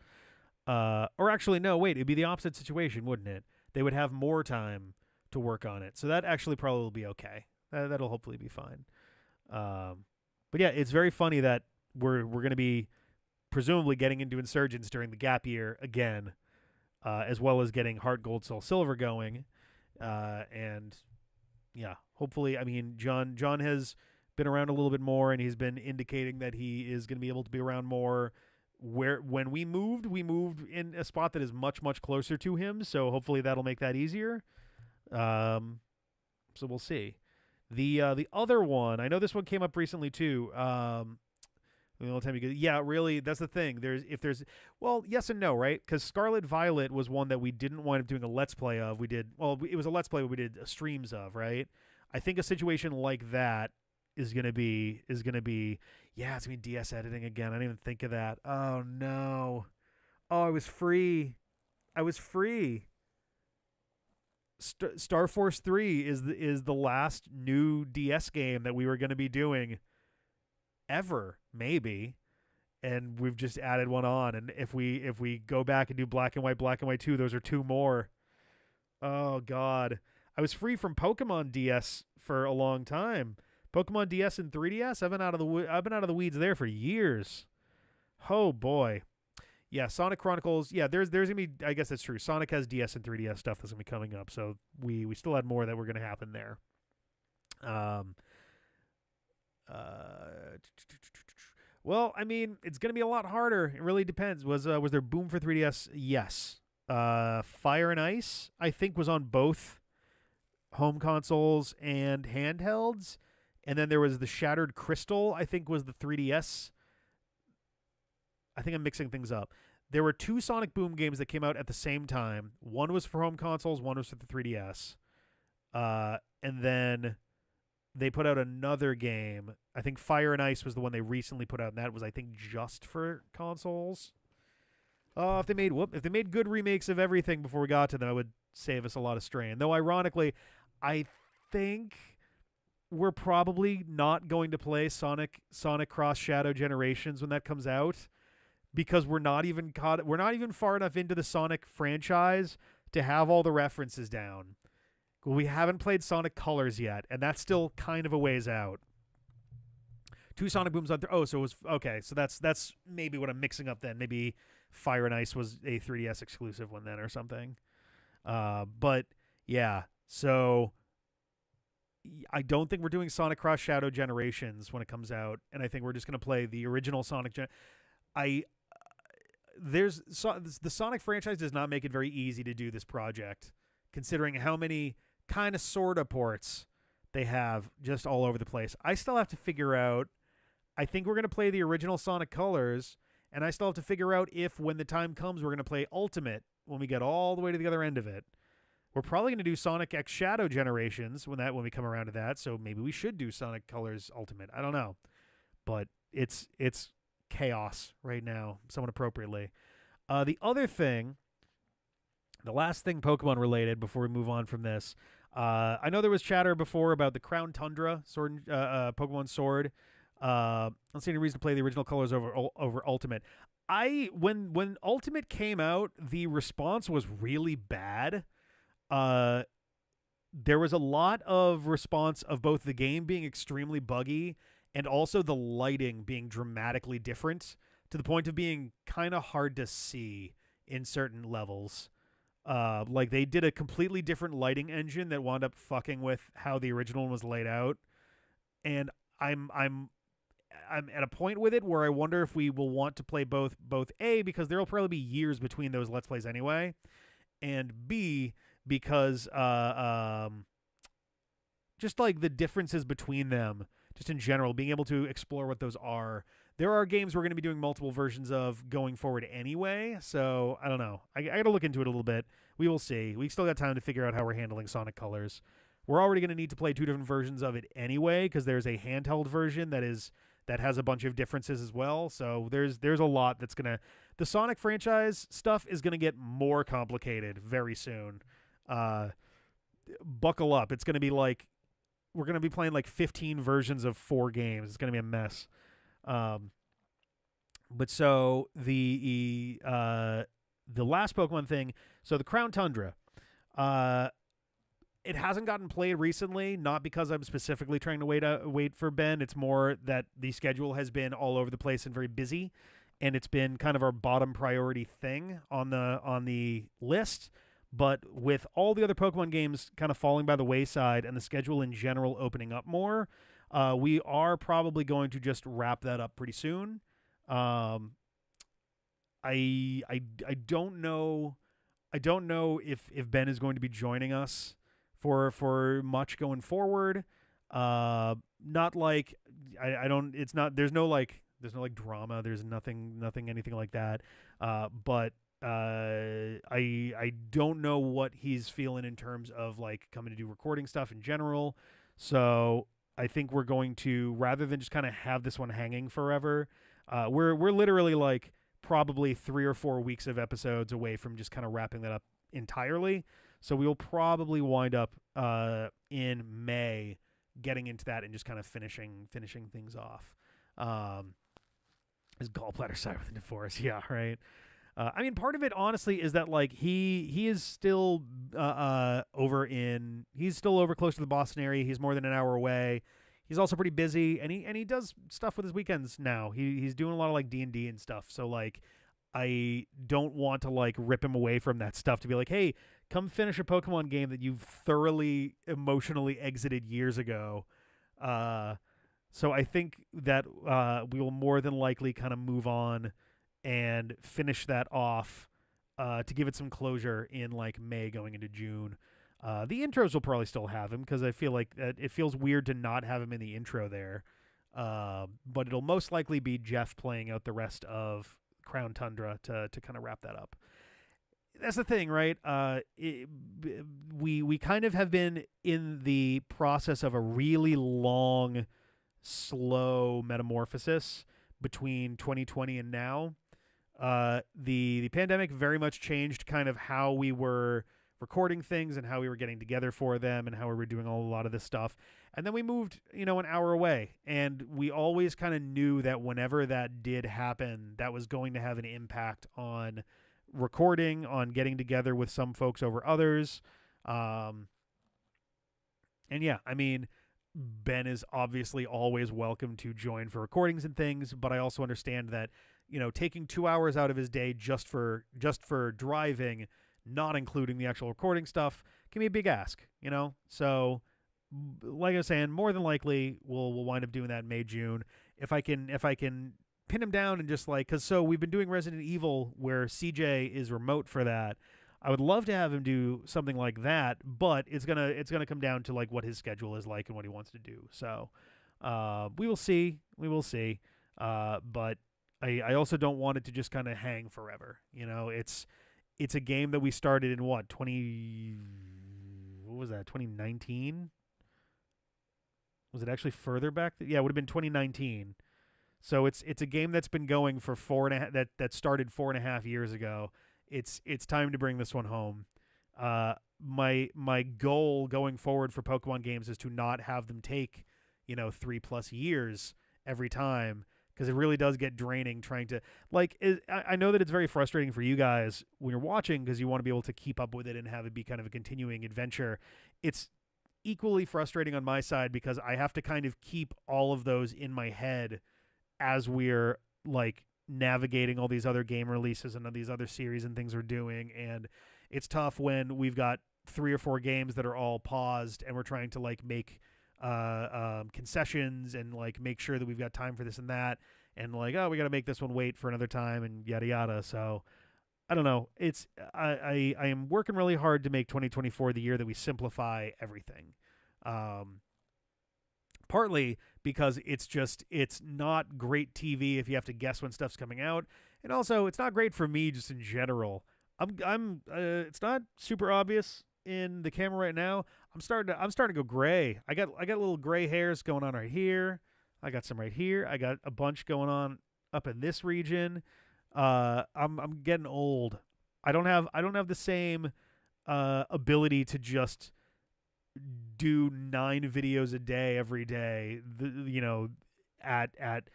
Or actually, no, wait, it'd be the opposite situation, wouldn't it? They would have more time to work on it. So that actually probably will be okay. That'll hopefully be fine. But yeah, it's very funny that we're going to be presumably getting into Insurgents during the gap year again, as well as getting Heart Gold, Soul Silver going. And yeah, hopefully, I mean, John has been around a little bit more, and he's been indicating that he is going to be able to be around more. When we moved in a spot that is much, much closer to him, so hopefully that'll make that easier. So we'll see. The other one, I know this one came up recently too. Yeah, really, that's the thing. Well, yes and no, right? Because Scarlet Violet was one that we didn't wind up doing a Let's Play of. It was a Let's Play, but we did streams of, right? I think a situation like that is gonna be yeah, it's gonna be DS editing again. I didn't even think of that. Oh no. Oh, I was free. Star Force 3 is the last new DS game that we were gonna be doing ever, maybe. And we've just added one on. And if we go back and do Black and White 2, those are 2 more. Oh god. I was free from Pokemon DS for a long time. Pokemon DS and 3DS, I've been out of the weeds there for years. Oh boy. Yeah, Sonic Chronicles. Yeah, there's gonna be, I guess that's true. Sonic has DS and 3DS stuff that's gonna be coming up, so we still had more that were gonna happen there. Well, I mean, it's gonna be a lot harder. It really depends. Was there Boom for 3DS? Yes. Fire and Ice, I think, was on both home consoles and handhelds. And then there was the Shattered Crystal, I think, was the 3DS. I think I'm mixing things up. There were 2 Sonic Boom games that came out at the same time. One was for home consoles, one was for the 3DS. And then they put out another game. I think Fire and Ice was the one they recently put out, and that was, I think, just for consoles. If they made good remakes of everything before we got to them, it would save us a lot of strain. Though, ironically, I think we're probably not going to play Sonic Cross Shadow Generations when that comes out, because we're not even far enough into the Sonic franchise to have all the references down. We haven't played Sonic Colors yet, and that's still kind of a ways out. Two Sonic Booms on. Oh, so it was okay. So that's maybe what I'm mixing up then. Maybe Fire and Ice was a 3DS exclusive one then, or something. But yeah, so I don't think we're doing Sonic Cross Shadow Generations when it comes out, and I think we're just gonna play the original Sonic. I the Sonic franchise does not make it very easy to do this project, considering how many kind of sorta ports they have just all over the place. I still have to figure out. I think we're gonna play the original Sonic Colors, and I still have to figure out if, when the time comes, we're gonna play Ultimate when we get all the way to the other end of it. We're probably going to do Sonic X Shadow Generations when we come around to that. So maybe we should do Sonic Colors Ultimate. I don't know, but it's chaos right now, somewhat appropriately. The other thing, the last thing Pokemon related before we move on from this, I know there was chatter before about the Crown Tundra Sword, Pokemon Sword. I don't see any reason to play the original colors over Ultimate. When Ultimate came out, the response was really bad. There was a lot of response of both the game being extremely buggy and also the lighting being dramatically different, to the point of being kind of hard to see in certain levels. Like they did a completely different lighting engine that wound up fucking with how the original one was laid out. And I'm at a point with it where I wonder if we will want to play both A, because there will probably be years between those Let's Plays anyway, and B, because just like the differences between them, just in general, being able to explore what those are. There are games we're going to be doing multiple versions of going forward anyway, so I don't know. I got to look into it a little bit. We will see. We still got time to figure out how we're handling Sonic Colors. We're already going to need to play two different versions of it anyway, because there's a handheld version that has a bunch of differences as well. So there's a lot that's gonna. The Sonic franchise stuff is gonna get more complicated very soon. Buckle up. It's gonna be like we're gonna be playing like 15 versions of 4 games. It's gonna be a mess. But so the last Pokemon thing. So the Crown Tundra. It hasn't gotten played recently, not because I'm specifically trying to wait for Ben. It's more that the schedule has been all over the place and very busy, and it's been kind of our bottom priority thing on the list. But with all the other Pokemon games kind of falling by the wayside and the schedule in general opening up more, we are probably going to just wrap that up pretty soon. I don't know. I don't know if Ben is going to be joining us for much going forward. Not like I don't. It's not. There's no like drama. There's nothing anything like that. But I don't know what he's feeling in terms of like coming to do recording stuff in general. So I think we're going to, rather than just kind of have this one hanging forever, we're literally like probably 3 or 4 weeks of episodes away from just kind of wrapping that up entirely. So we will probably wind up in May getting into that and just kind of finishing things off. His gallbladder side within the forest, yeah, right. I mean, part of it, honestly, is that like he is still he's still over close to the Boston area. He's more than an hour away. He's also pretty busy, and he does stuff with his weekends now. He's doing a lot of like D&D and stuff. So like, I don't want to like rip him away from that stuff to be like, hey, come finish a Pokemon game that you've thoroughly emotionally exited years ago. So I think that we will more than likely kind of move on and finish that off to give it some closure in like May going into June. The intros will probably still have him because I feel like it feels weird to not have him in the intro there. But it'll most likely be Jeff playing out the rest of Crown Tundra to kind of wrap that up. That's the thing, right? We kind of have been in the process of a really long, slow metamorphosis between 2020 and now. The pandemic very much changed kind of how we were recording things and how we were getting together for them and how we were doing a lot of this stuff. And then we moved, an hour away. And we always kind of knew that whenever that did happen, that was going to have an impact on recording, on getting together with some folks over others. And yeah, I mean, Ben is obviously always welcome to join for recordings and things, but I also understand that, taking 2 hours out of his day just for driving, not including the actual recording stuff, can be a big ask, So, like I was saying, more than likely we'll wind up doing that in May, June. If I can pin him down and just like, because so we've been doing Resident Evil where CJ is remote for that. I would love to have him do something like that, but it's gonna come down to like what his schedule is like and what he wants to do. So we will see. We will see. But I also don't want it to just kind of hang forever. It's a game that we started in what 2019? Was it actually further back? Yeah, it would have been 2019. So it's a game that's been going for that started 4.5 years ago. It's time to bring this one home. My goal going forward for Pokemon games is to not have them take 3+ years every time, because it really does get draining trying to I know that it's very frustrating for you guys when you're watching because you want to be able to keep up with it and have it be kind of a continuing adventure. It's equally frustrating on my side because I have to kind of keep all of those in my head as we're like navigating all these other game releases and these other series and things we're doing. And it's tough when we've got 3 or 4 games that are all paused and we're trying to like make concessions and like make sure that we've got time for this and that, and like, oh, we got to make this one wait for another time and yada yada. So I don't know. I am working really hard to make 2024 the year that we simplify everything. Partly because it's not great TV if you have to guess when stuff's coming out, and also it's not great for me just in general. It's not super obvious in the camera right now. I'm starting to go gray. I got little gray hairs going on right here. I got some right here. I got a bunch going on up in this region. I'm getting old. I don't have the same ability to just do 9 videos a day every day, at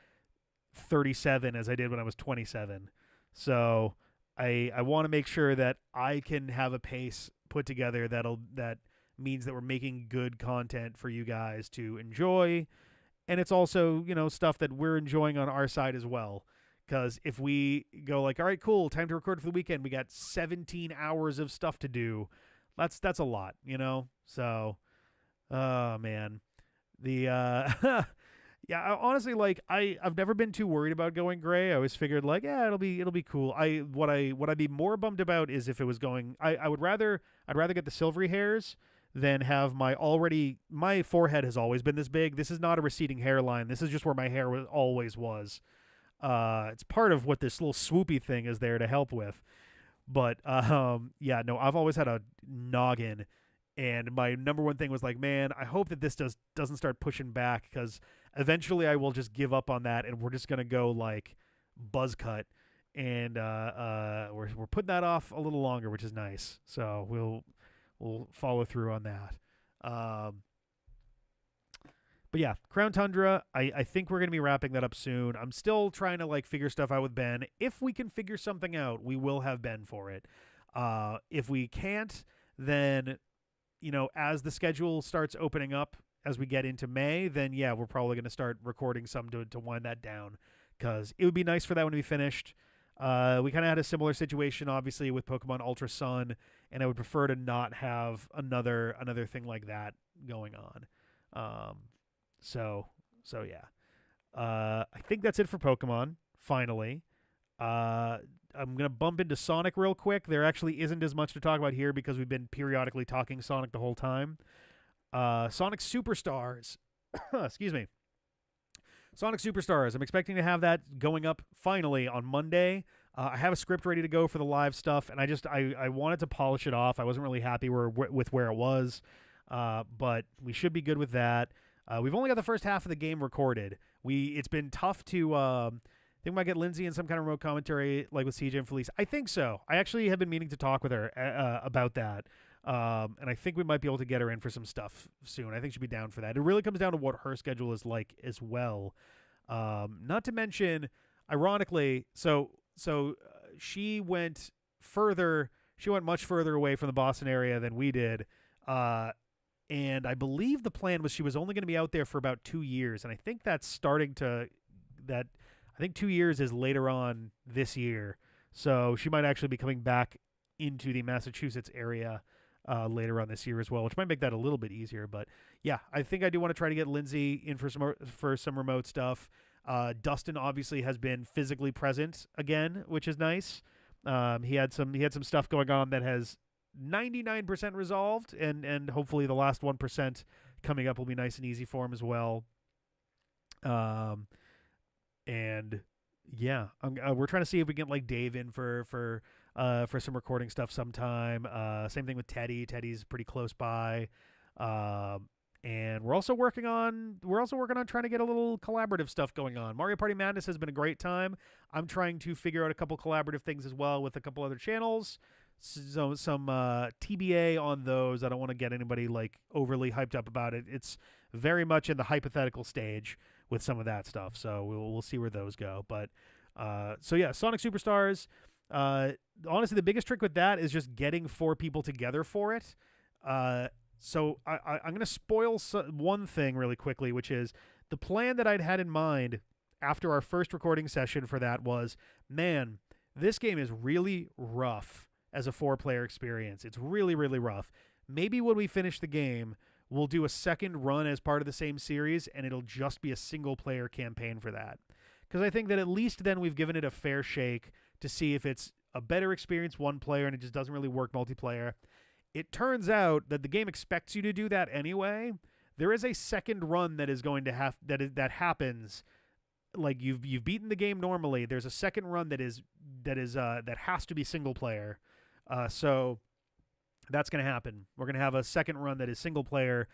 37 as I did when I was 27. So I want to make sure that I can have a pace put together that means that we're making good content for you guys to enjoy, and it's also stuff that we're enjoying on our side as well. Because if we go like, all right, cool, time to record for the weekend, we got 17 hours of stuff to do. That's a lot, So, oh man, the yeah, honestly, like I've never been too worried about going gray. I always figured like, yeah, it'll be cool. What I'd be more bummed about is if it was going. I'd rather get the silvery hairs than have my forehead has always been this big. This is not a receding hairline. This is just where my hair always was. It's part of what this little swoopy thing is there to help with. But yeah, no, I've always had a noggin, and my number one thing was like, man, I hope that this doesn't start pushing back, because eventually I will just give up on that, and we're just gonna go like buzz cut, and we're putting that off a little longer, which is nice. So we'll follow through on that. But yeah, Crown Tundra, I think we're going to be wrapping that up soon. I'm still trying to like figure stuff out with Ben. If we can figure something out, we will have Ben for it. If we can't, then, as the schedule starts opening up as we get into May, then yeah, we're probably going to start recording some to wind that down, because it would be nice for that one to be finished. We kind of had a similar situation, obviously, with Pokemon Ultra Sun, and I would prefer to not have another thing like that going on. So yeah. I think that's it for Pokemon, finally. I'm going to bump into Sonic real quick. There actually isn't as much to talk about here because we've been periodically talking Sonic the whole time. Sonic Superstars. Excuse me. Sonic Superstars. I'm expecting to have that going up finally on Monday. I have a script ready to go for the live stuff, and I wanted to polish it off. I wasn't really happy with where it was, but we should be good with that. We've only got the first half of the game recorded. It's been tough to. I think we might get Lindsay in some kind of remote commentary, like with CJ and Felice. I think so. I actually have been meaning to talk with her about that, and I think we might be able to get her in for some stuff soon. I think she'd be down for that. It really comes down to what her schedule is like as well. Not to mention, ironically, so she went further. She went much further away from the Boston area than we did. and I believe the plan was she was only going to be out there for about 2 years, and I think that's starting to that. I think 2 years is later on this year, so she might actually be coming back into the Massachusetts area later on this year as well, which might make that a little bit easier. But yeah, I think I do want to try to get Lindsay in for some remote stuff. Dustin obviously has been physically present again, which is nice. He had some stuff going on that has 99% resolved, and hopefully the last 1% coming up will be nice and easy for him as well. And yeah, we're trying to see if we can get like Dave in for some recording stuff sometime. Same thing with Teddy. Teddy's pretty close by. And we're also working on trying to get a little collaborative stuff going on. Mario Party Madness has been a great time. I'm trying to figure out a couple collaborative things as well with a couple other channels. So some TBA on those. I don't want to get anybody like overly hyped up about it. It's very much in the hypothetical stage with some of that stuff. So we'll see where those go. But so yeah, Sonic Superstars. Honestly, the biggest trick with that is just getting 4 people together for it. So I'm going to spoil one thing really quickly, which is the plan that I'd had in mind after our first recording session for that was, man, this game is really rough as a 4-player experience. It's really, really rough. Maybe when we finish the game, we'll do a second run as part of the same series, and it'll just be a single-player campaign for that. Because I think that at least then we've given it a fair shake to see if it's a better experience one player and it just doesn't really work multiplayer. It turns out that the game expects you to do that anyway. There is a second run that is going to have that happens. Like you've beaten the game normally. There's a second run that has to be single player. So that's going to happen. We're going to have a second run that is single player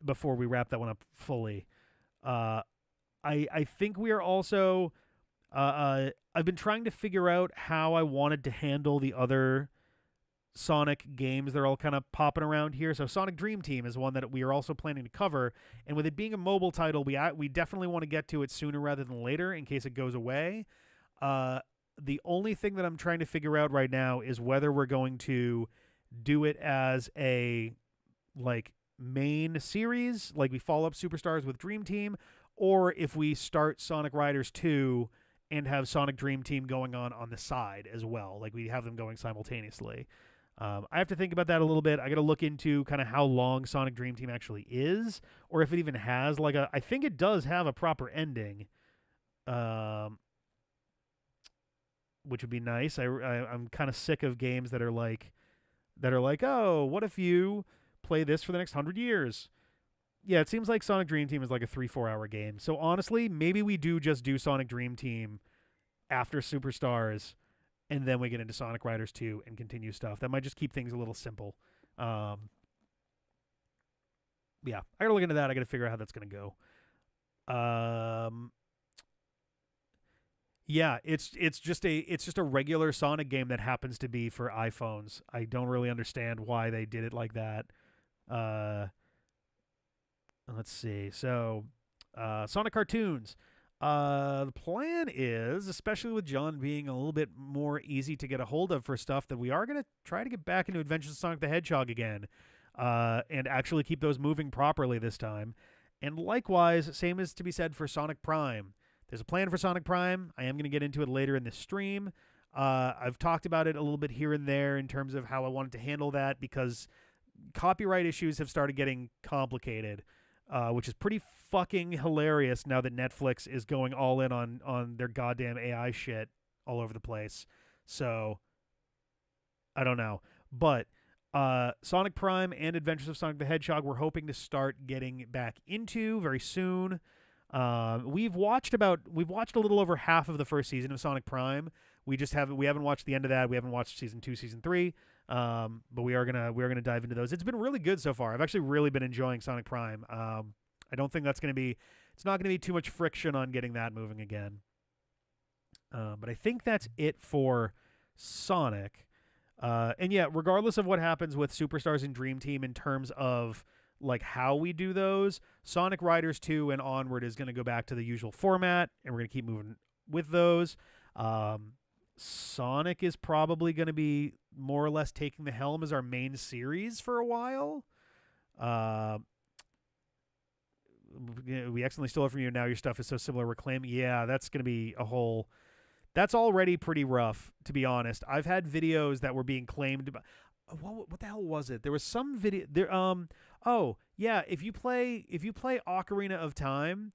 before we wrap that one up fully. I think we are also. I've been trying to figure out how I wanted to handle the other Sonic games. They're all kind of popping around here. So Sonic Dream Team is one that we are also planning to cover. And with it being a mobile title, we definitely want to get to it sooner rather than later in case it goes away. The only thing that I'm trying to figure out right now is whether we're going to do it as a like main series, like we follow up Superstars with Dream Team, or if we start Sonic Riders 2 and have Sonic Dream Team going on the side as well. Like we have them going simultaneously. I have to think about that a little bit. I got to look into kind of how long Sonic Dream Team actually is, or if it even has like I think it does have a proper ending, which would be nice. I'm kind of sick of games that are like, oh, what if you play this for the next 100 years? Yeah, it seems like Sonic Dream Team is like a 3-4 hour game. So honestly, maybe we do just do Sonic Dream Team after Superstars, and then we get into Sonic Riders 2 and continue stuff. That might just keep things a little simple. Yeah, I gotta look into that. I gotta figure out how that's gonna go. Yeah, it's just a regular Sonic game that happens to be for iPhones. I don't really understand why they did it like that. Let's see. So, Sonic cartoons. The plan is, especially with John being a little bit more easy to get a hold of for stuff, that we are going to try to get back into Adventures of Sonic the Hedgehog again, and actually keep those moving properly this time. And likewise, same is to be said for Sonic Prime. There's a plan for Sonic Prime. I am going to get into it later in this stream. I've talked about it a little bit here and there in terms of how I wanted to handle that, because copyright issues have started getting complicated. Which is pretty fucking hilarious now that Netflix is going all in on their goddamn AI shit all over the place. So, I don't know. But Sonic Prime and Adventures of Sonic the Hedgehog we're hoping to start getting back into very soon. We've watched a little over half of the first season of Sonic Prime. We haven't watched the end of that. We haven't watched season 2, season 3. But we are gonna dive into those. It's been really good so far. I've actually really been enjoying Sonic Prime. I don't think it's not gonna be too much friction on getting that moving again. But I think that's it for Sonic. And yeah, regardless of what happens with Superstars and Dream Team in terms of like how we do those, Sonic Riders 2 and onward is gonna go back to the usual format, and we're gonna keep moving with those. Sonic is probably going to be more or less taking the helm as our main series for a while. Uh, we accidentally stole it from you. Now your stuff is so similar. Reclaim. Yeah, that's going to be a whole. That's already pretty rough, to be honest. I've had videos that were being claimed. What the hell was it? There was some video there. Oh yeah, if you play Ocarina of Time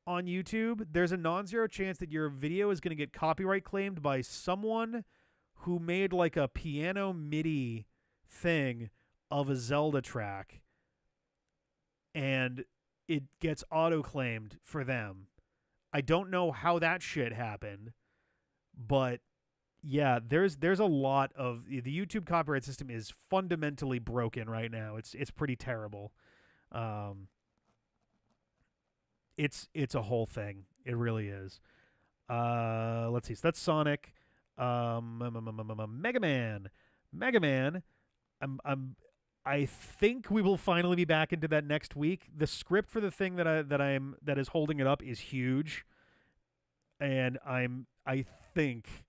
on YouTube, there's a non-zero chance that your video is going to get copyright claimed by someone who made like a piano MIDI thing of a Zelda track, and it gets auto-claimed for them. I don't know how that shit happened, but yeah, there's a lot of the YouTube copyright system is fundamentally broken right now. It's pretty terrible. Um, it's a whole thing. It really is. Let's see. So that's Sonic. Mega Man. Mega Man. I think we will finally be back into that next week. The script for the thing that is holding it up is huge, and I think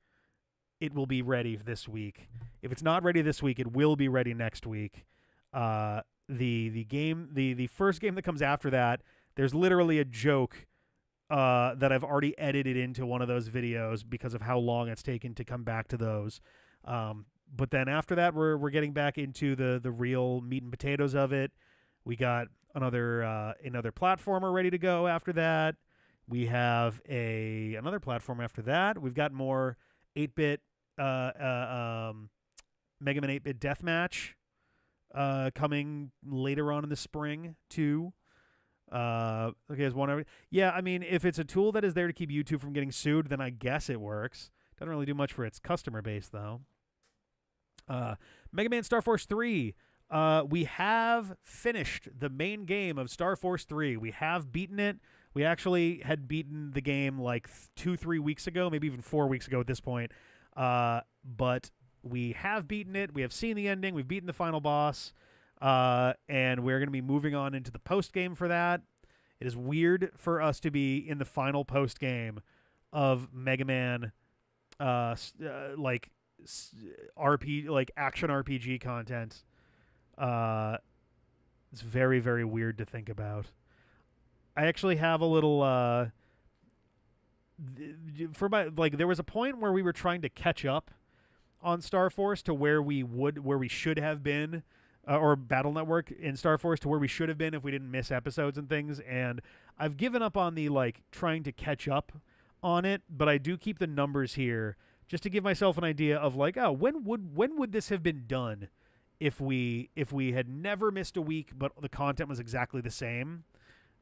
it will be ready this week. If it's not ready this week, it will be ready next week. The first game that comes after that, there's literally a joke that I've already edited into one of those videos because of how long it's taken to come back to those. But then after that, we're getting back into the real meat and potatoes of it. We got another platformer ready to go after that. We have another platform after that. We've got more 8-bit Mega Man 8-bit Deathmatch coming later on in the spring too. Okay, there's one. Yeah, I mean, if it's a tool that is there to keep YouTube from getting sued, then I guess it works. Doesn't really do much for its customer base though. Mega Man Star Force 3. We have finished the main game of Star Force 3. We have beaten it. We actually had beaten the game like 2-3 weeks ago, maybe even 4 weeks ago at this point. But we have beaten it. We have seen the ending. We've beaten the final boss. And we're going to be moving on into the post game for that. It is weird for us to be in the final post game of Mega Man, like action RPG content. It's very, very weird to think about. I actually have a little there was a point where we were trying to catch up on Star Force to where we should have been, or Battle Network in Star Force to where we should have been if we didn't miss episodes and things. And I've given up on the trying to catch up on it, but I do keep the numbers here just to give myself an idea of when would this have been done if we had never missed a week, but the content was exactly the same.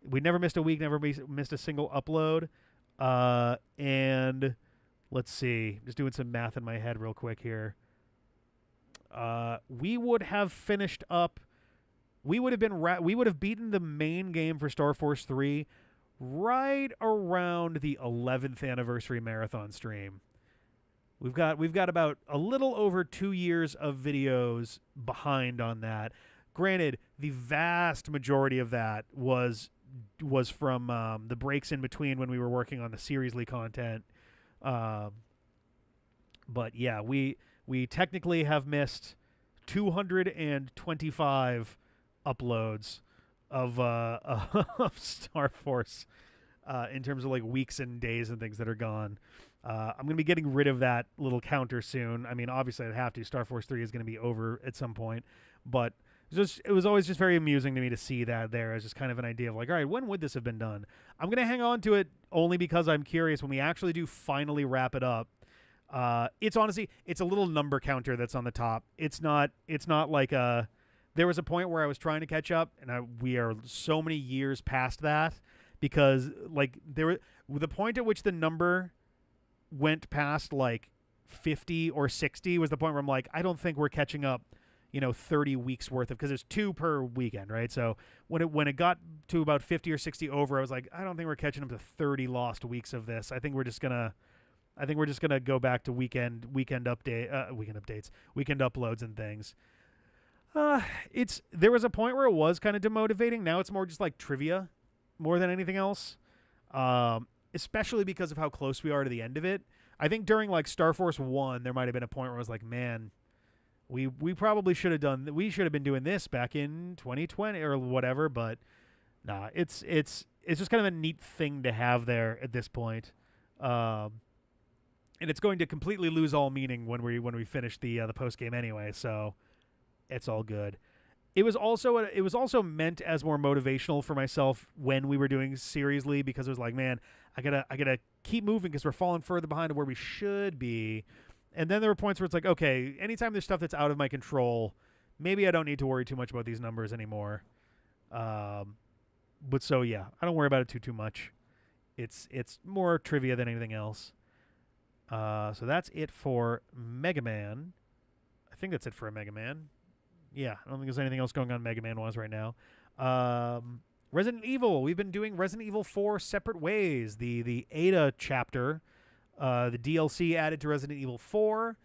We never missed a week, never missed a single upload. And let's see, just doing some math in my head real quick here. We would have finished up. We would have beaten the main game for Star Force 3 right around the 11th anniversary marathon stream. We've got about a little over 2 years of videos behind on that. Granted, the vast majority of that was from the breaks in between when we were working on the Seriously content. But yeah, we technically have missed 225 uploads of of Star Force in terms of weeks and days and things that are gone. I'm going to be getting rid of that little counter soon. I mean, obviously I'd have to. Star Force 3 is going to be over at some point, but it was always just very amusing to me to see that there as just kind of an idea of all right, when would this have been done? I'm going to hang on to it only because I'm curious when we actually do finally wrap it up. It's honestly, it's a little number counter that's on the top. It's not like there was a point where I was trying to catch up, and we are so many years past that because the point at which the number went past 50 or 60 was the point where I'm like, I don't think we're catching up, 30 weeks worth of, because there's 2 per weekend, right? So when it got to about 50 or 60 over, I was like, I don't think we're catching up to 30 lost weeks of this. I think we're just gonna go back to weekend updates, weekend uploads and things. There was a point where it was kind of demotivating. Now it's more just trivia more than anything else. Especially because of how close we are to the end of it. I think during Star Force 1, there might have been a point where I was like, man, We probably should have done. We should have been doing this back in 2020 or whatever. But nah, it's just kind of a neat thing to have there at this point. And it's going to completely lose all meaning when we finish the post game anyway. So it's all good. It was also meant as more motivational for myself when we were doing seriously, because it was like, man, I gotta keep moving because we're falling further behind where we should be. And then there were points where it's like, okay, anytime there's stuff that's out of my control, maybe I don't need to worry too much about these numbers anymore. But so yeah, I don't worry about it too much. It's more trivia than anything else. So that's it for Mega Man. I think that's it for a Mega Man. Yeah, I don't think there's anything else going on Mega Man-wise right now. Resident Evil. We've been doing Resident Evil 4 Separate Ways. The Ada chapter, the DLC added to Resident Evil 4.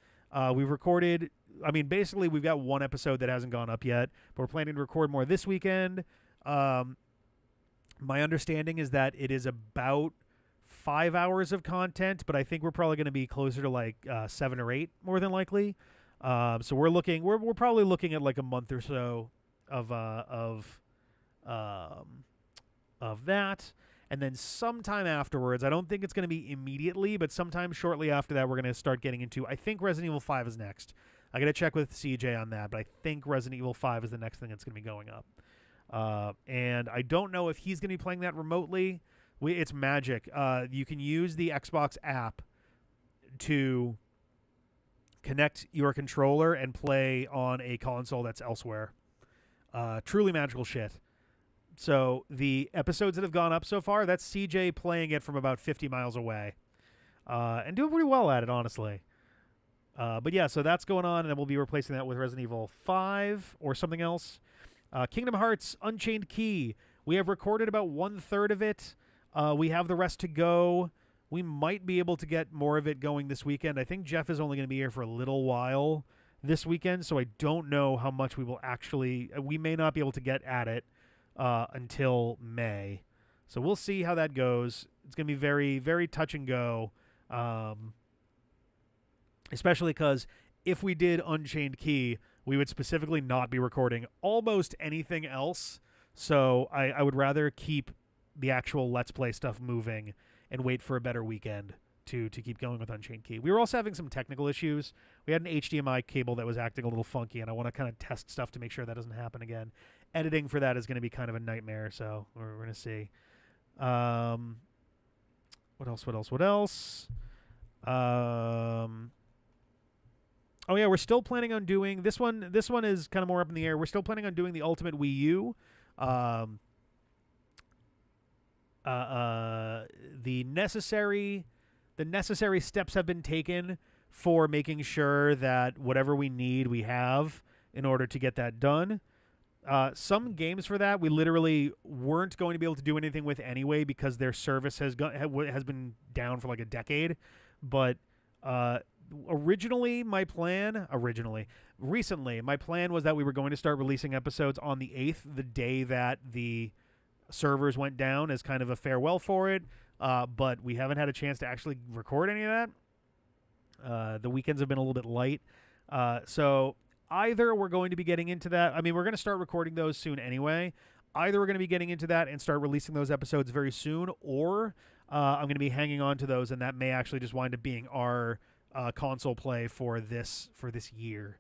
We've recorded... I mean, basically, we've got one episode that hasn't gone up yet, but we're planning to record more this weekend. My understanding is that it is about 5 hours of content, but I think we're probably going to be closer to like 7 or 8, more than likely. So we're probably looking at like a month or so of that, and then sometime afterwards, I don't think it's going to be immediately, but sometime shortly after that, we're going to start getting into, I think Resident Evil 5 is next. I got to check with CJ on that, but I think Resident Evil 5 is the next thing that's going to be going up. And I don't know if he's going to be playing that remotely. It's magic. You can use the Xbox app to connect your controller and play on a console that's elsewhere. Truly magical shit. So the episodes that have gone up so far, that's CJ playing it from about 50 miles away. And doing pretty well at it, honestly. But yeah, so that's going on, and then we'll be replacing that with Resident Evil 5 or something else. Kingdom Hearts Unchained Key. We have recorded about 1/3 of it. We have the rest to go. We might be able to get more of it going this weekend. I think Jeff is only going to be here for a little while this weekend, so I don't know how much we will actually... We may not be able to get at it until May. So we'll see how that goes. It's going to be very, very touch and go, especially because if we did Unchained Key, we would specifically not be recording almost anything else. So I would rather keep the actual Let's Play stuff moving and wait for a better weekend to keep going with Unchained Key. We were also having some technical issues. We had an HDMI cable that was acting a little funky, and I want to kind of test stuff to make sure that doesn't happen again. Editing for that is going to be kind of a nightmare, so we're going to see. What else? Oh yeah, we're still planning on doing this one. This one is kind of more up in the air. We're still planning on doing the Ultimate Wii U. The necessary steps have been taken for making sure that whatever we need, we have in order to get that done. Some games for that we literally weren't going to be able to do anything with anyway because their service has been down for like a decade. But recently my plan was that we were going to start releasing episodes on the 8th, the day that the servers went down, as kind of a farewell for it. But we haven't had a chance to actually record any of that. The weekends have been a little bit light. So either we're going to be getting into that. I mean, we're going to start recording those soon anyway. Either we're going to be getting into that and start releasing those episodes very soon, or I'm going to be hanging on to those, and that may actually just wind up being our console play for this year.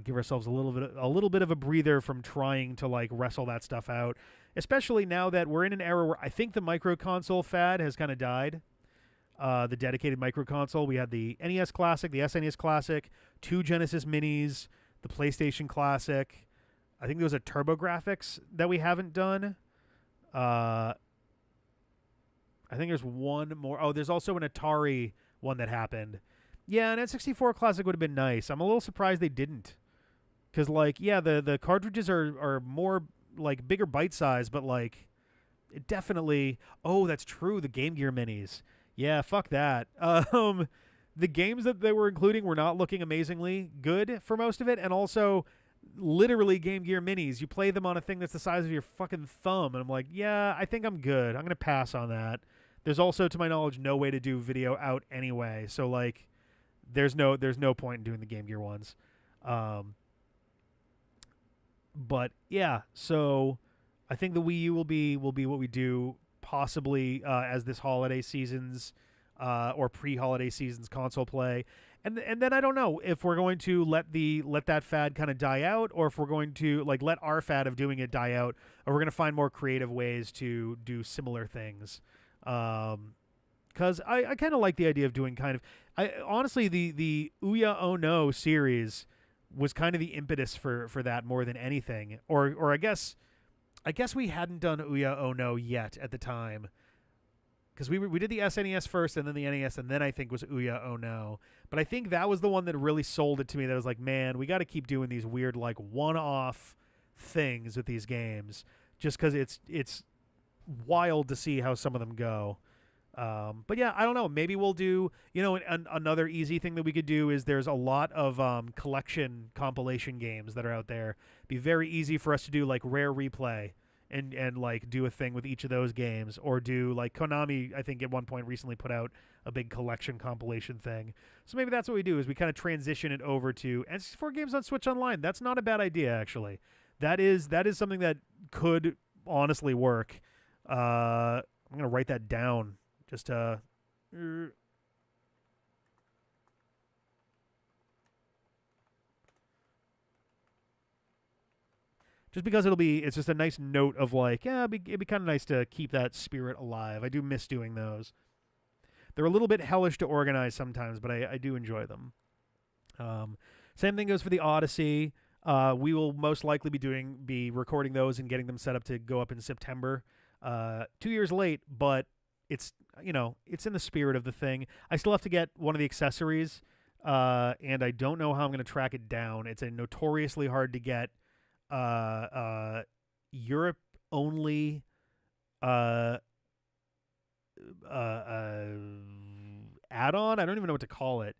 Give ourselves a little bit of a breather from trying to like wrestle that stuff out, especially now that we're in an era where I think the micro console fad has kind of died. The dedicated micro console. We had the NES Classic, the SNES Classic, 2 Genesis Minis, the PlayStation Classic. I think there was a TurboGrafx that we haven't done. I think there's one more. Oh, there's also an Atari one that happened. Yeah, an N64 Classic would have been nice. I'm a little surprised they didn't. Because, like, yeah, the cartridges are more, like, bigger bite size, but, like, it definitely... Oh, that's true, the Game Gear Minis. Yeah, fuck that. The games that they were including were not looking amazingly good for most of it, and also, literally Game Gear Minis. You play them on a thing that's the size of your fucking thumb, and I'm like, yeah, I think I'm good. I'm going to pass on that. There's also, to my knowledge, no way to do video out anyway, so, like... There's no point in doing the Game Gear ones. Um, but yeah, so I think the Wii U will be what we do possibly as this holiday season's or pre-holiday season's console play. And then I don't know if we're going to let that fad kind of die out, or if we're going to like let our fad of doing it die out, or we're going to find more creative ways to do similar things. Because I kind of like the idea of doing kind of I honestly the Ouya Oh No series was kind of the impetus for that more than anything. Or I guess we hadn't done Ouya Oh No yet at the time, because we did the SNES first and then the NES, and then I think was Ouya Oh No. But I think that was the one that really sold it to me. That was like, man, we got to keep doing these weird like one-off things with these games, just because it's wild to see how some of them go. But yeah, I don't know. Maybe we'll do, another easy thing that we could do is there's a lot of collection compilation games that are out there. Be very easy for us to do like Rare Replay and like do a thing with each of those games, or do like Konami, I think at one point recently put out a big collection compilation thing. So maybe that's what we do is we kind of transition it over to N64 games on Switch Online. That's not a bad idea, actually. That is something that could honestly work. I'm gonna write that down. Just just because it's just a nice note of like, yeah, it'd be kind of nice to keep that spirit alive. I do miss doing those. They're a little bit hellish to organize sometimes, but I do enjoy them. Same thing goes for the Odyssey. We will most likely be recording those and getting them set up to go up in September. 2 years late, but it's in the spirit of the thing. I still have to get one of the accessories, and I don't know how I'm going to track it down. It's a notoriously hard to get Europe only uh, add-on. I don't even know what to call it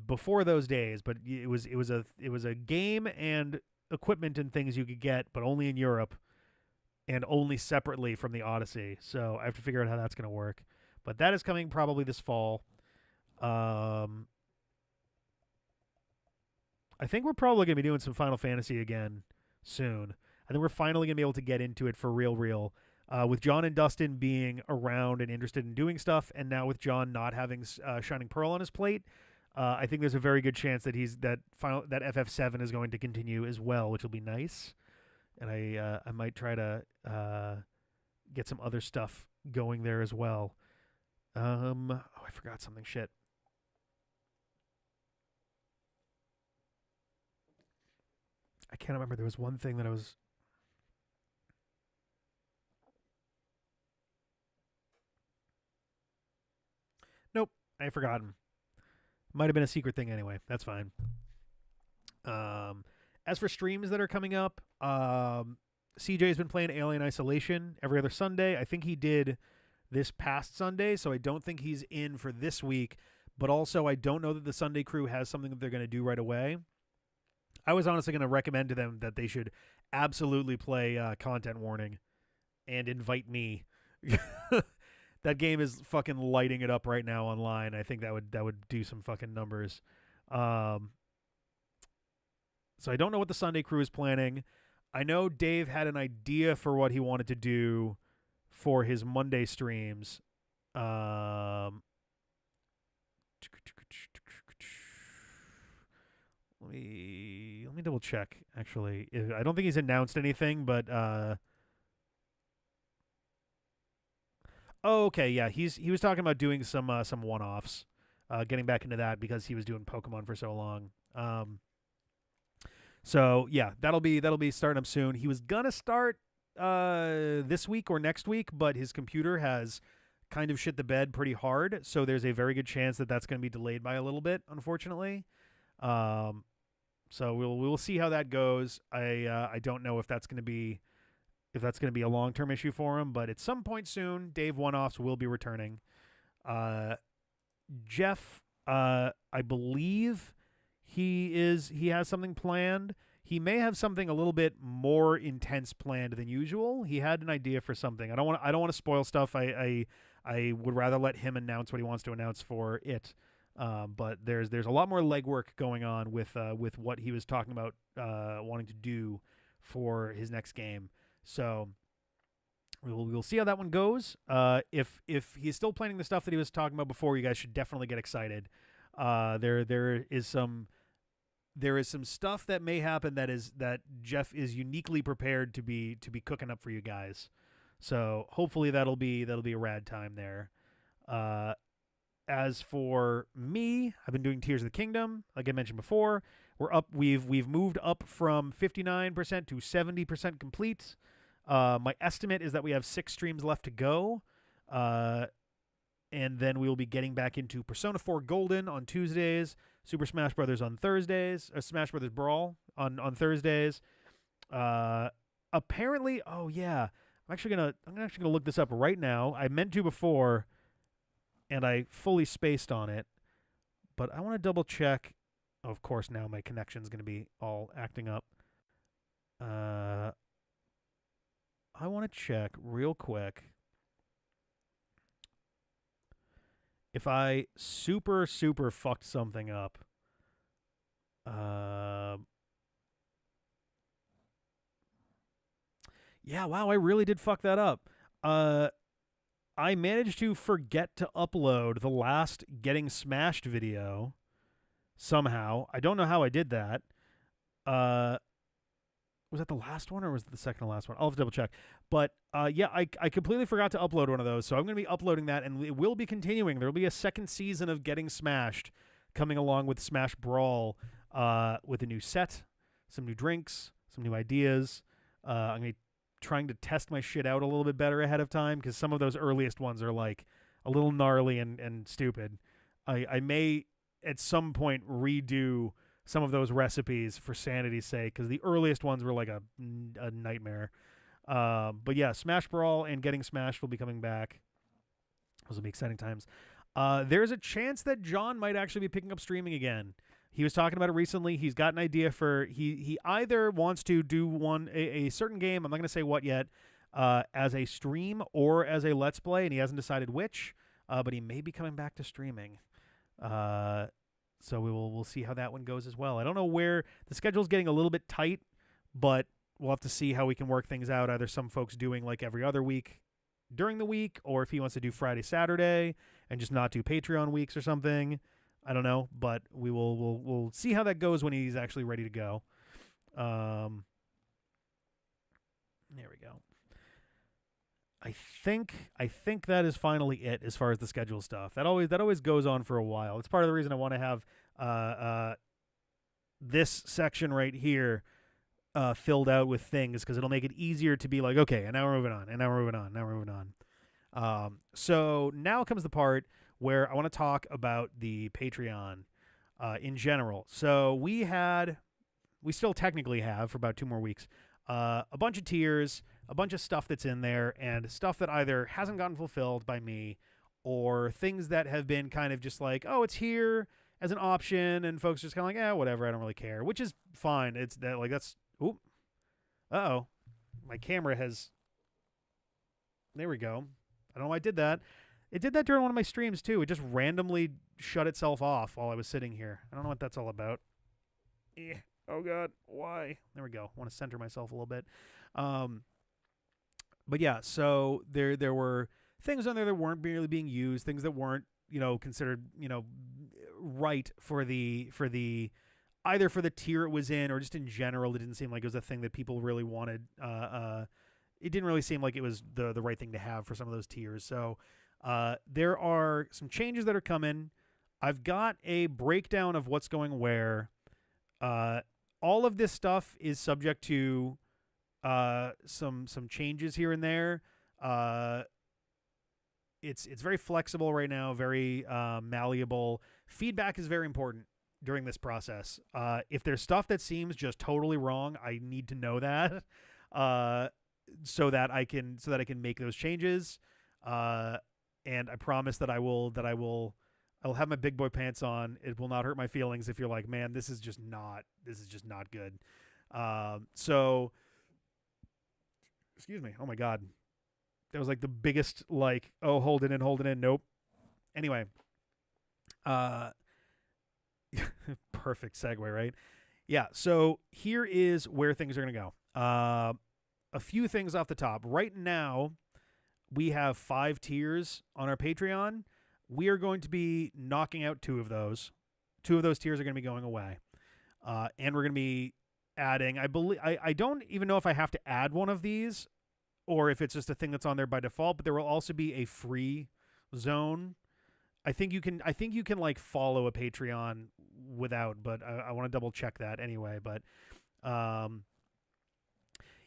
before those days, but it was a game and equipment and things you could get, but only in Europe and only separately from the Odyssey. So I have to figure out how that's going to work. But that is coming probably this fall. I think we're probably going to be doing some Final Fantasy again soon. I think we're finally going to be able to get into it for real. With John and Dustin being around and interested in doing stuff, and now with John not having Shining Pearl on his plate, I think there's a very good chance that that FF7 is going to continue as well, which will be nice. And I might try to get some other stuff going there as well. I forgot something. Shit. I can't remember. There was one thing that I was. Nope, I've forgotten. Might have been a secret thing anyway. That's fine. As for streams that are coming up, CJ's been playing Alien Isolation every other Sunday. I think he did this past Sunday, so I don't think he's in for this week. But also, I don't know that the Sunday crew has something that they're going to do right away. I was honestly going to recommend to them that they should absolutely play Content Warning and invite me. That game is fucking lighting it up right now online. I think that would do some fucking numbers. So I don't know what the Sunday crew is planning. I know Dave had an idea for what he wanted to do for his Monday streams. Let me double check. Actually, I don't think he's announced anything, but oh, okay, yeah, he was talking about doing some one-offs, getting back into that because he was doing Pokemon for so long. So yeah, that'll be starting up soon. He was gonna start this week or next week, but his computer has kind of shit the bed pretty hard, so there's a very good chance that that's going to be delayed by a little bit, unfortunately. So we'll see how that goes. I don't know if that's going to be a long-term issue for him, but at some point soon, Dave One-Offs will be returning. Jeff, I believe he has something planned. He may have something a little bit more intense planned than usual. He had an idea for something. I don't want to spoil stuff. I would rather let him announce what he wants to announce for it. But there's a lot more legwork going on with what he was talking about wanting to do for his next game. So we'll see how that one goes. If he's still planning the stuff that he was talking about before, you guys should definitely get excited. There is some stuff that may happen that Jeff is uniquely prepared to be cooking up for you guys. So hopefully that'll be a rad time there. As for me, I've been doing Tears of the Kingdom, like I mentioned before. We're up. We've moved up from 59% to 70% complete. My estimate is that we have 6 streams left to go. And then we will be getting back into Persona 4 Golden on Tuesdays, Super Smash Brothers on Thursdays, Smash Brothers Brawl on Thursdays. Apparently, oh yeah, I'm actually gonna look this up right now. I meant to before, and I fully spaced on it, but I want to double check. Of course, now my connection's gonna be all acting up. I want to check real quick if I super fucked something up. Yeah, wow, I really did fuck that up. I managed to forget to upload the last Getting Smashed video somehow. I don't know how I did that. Was that the last one or was it the second to last one? I'll have to double check. But yeah, I completely forgot to upload one of those. So I'm going to be uploading that, and it will be continuing. There will be a second season of Getting Smashed coming along with Smash Brawl with a new set, some new drinks, some new ideas. I'm going to be trying to test my shit out a little bit better ahead of time because some of those earliest ones are like a little gnarly and stupid. I may at some point redo some of those recipes for sanity's sake because the earliest ones were like a nightmare. But yeah, Smash Brawl and Getting Smashed will be coming back. Those will be exciting times. There's a chance that John might actually be picking up streaming again. He was talking about it recently. He's got an idea for he either wants to do a certain game. I'm not going to say what yet, as a stream or as a let's play, and he hasn't decided which. But he may be coming back to streaming. So we'll see how that one goes as well. I don't know where the schedule's getting a little bit tight, but we'll have to see how we can work things out. Either some folks doing like every other week during the week, or if he wants to do Friday, Saturday, and just not do Patreon weeks or something. I don't know, but we'll see how that goes when he's actually ready to go. There we go. I think that is finally it as far as the schedule stuff. That always goes on for a while. It's part of the reason I want to have this section right here filled out with things because it'll make it easier to be like, okay, and now we're moving on, and now we're moving on, now we're moving on. So now comes the part where I want to talk about the Patreon in general. So we still technically have for about 2 more weeks a bunch of tiers, a bunch of stuff that's in there, and stuff that either hasn't gotten fulfilled by me or things that have been kind of just like, oh, it's here as an option, and folks just kind of like, whatever, I don't really care, which is fine. It's that like that's oop, my camera has. There we go. I don't know why I did that. It did that during one of my streams too. It just randomly shut itself off while I was sitting here. I don't know what that's all about. Oh God, why? There we go. I want to center myself a little bit. But yeah, so there were things on there that weren't really being used, things that weren't, considered, right for the either for the tier it was in or just in general. It didn't seem like it was a thing that people really wanted. It didn't really seem like it was the right thing to have for some of those tiers. So there are some changes that are coming. I've got a breakdown of what's going where. All of this stuff is subject to some changes here and there. It's very flexible right now, very malleable. Feedback is very important during this process. If there's stuff that seems just totally wrong, I need to know that so that I can make those changes. And I promise that I'll have my big boy pants on. It will not hurt my feelings if you're like, man, this is just not good. So, excuse me. Oh my God. That was like the biggest, like, oh, hold it in. Nope. Anyway, Perfect segue, right? Yeah. So here is where things are going to go. A few things off the top. Right now, we have 5 tiers on our Patreon. We are going to be knocking out 2 of those. 2 of those tiers are going to be going away, and we're going to be adding. I believe I don't even know if I have to add one of these or if it's just a thing that's on there by default. But there will also be a free zone. I think you can. I think you can like follow a Patreon without, but I want to double check that anyway. But um,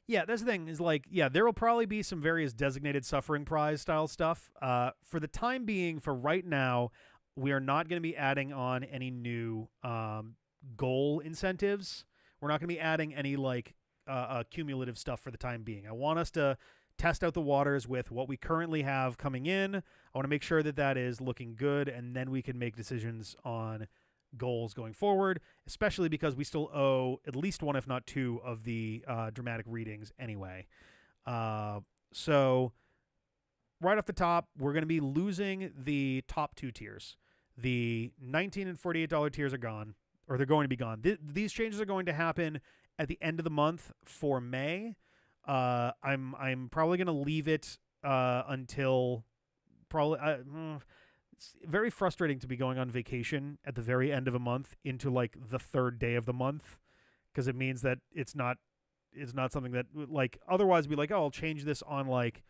yeah, that's the thing is like, yeah, there will probably be some various designated suffering prize style stuff. For the time being, for right now, we are not going to be adding on any new goal incentives. We're not going to be adding any like cumulative stuff for the time being. I want us to test out the waters with what we currently have coming in. I want to make sure that that is looking good, and then we can make decisions on goals going forward, especially because we still owe at least one, if not 2, of the dramatic readings anyway. So right off the top, we're going to be losing the top 2 tiers. The $19 and $48 tiers are gone, or they're going to be gone. These changes are going to happen at the end of the month for May. I'm probably going to leave it until probably. It's very frustrating to be going on vacation at the very end of a month into like the 3rd day of the month, because it means that it's not something that like otherwise be like, oh, I'll change this on like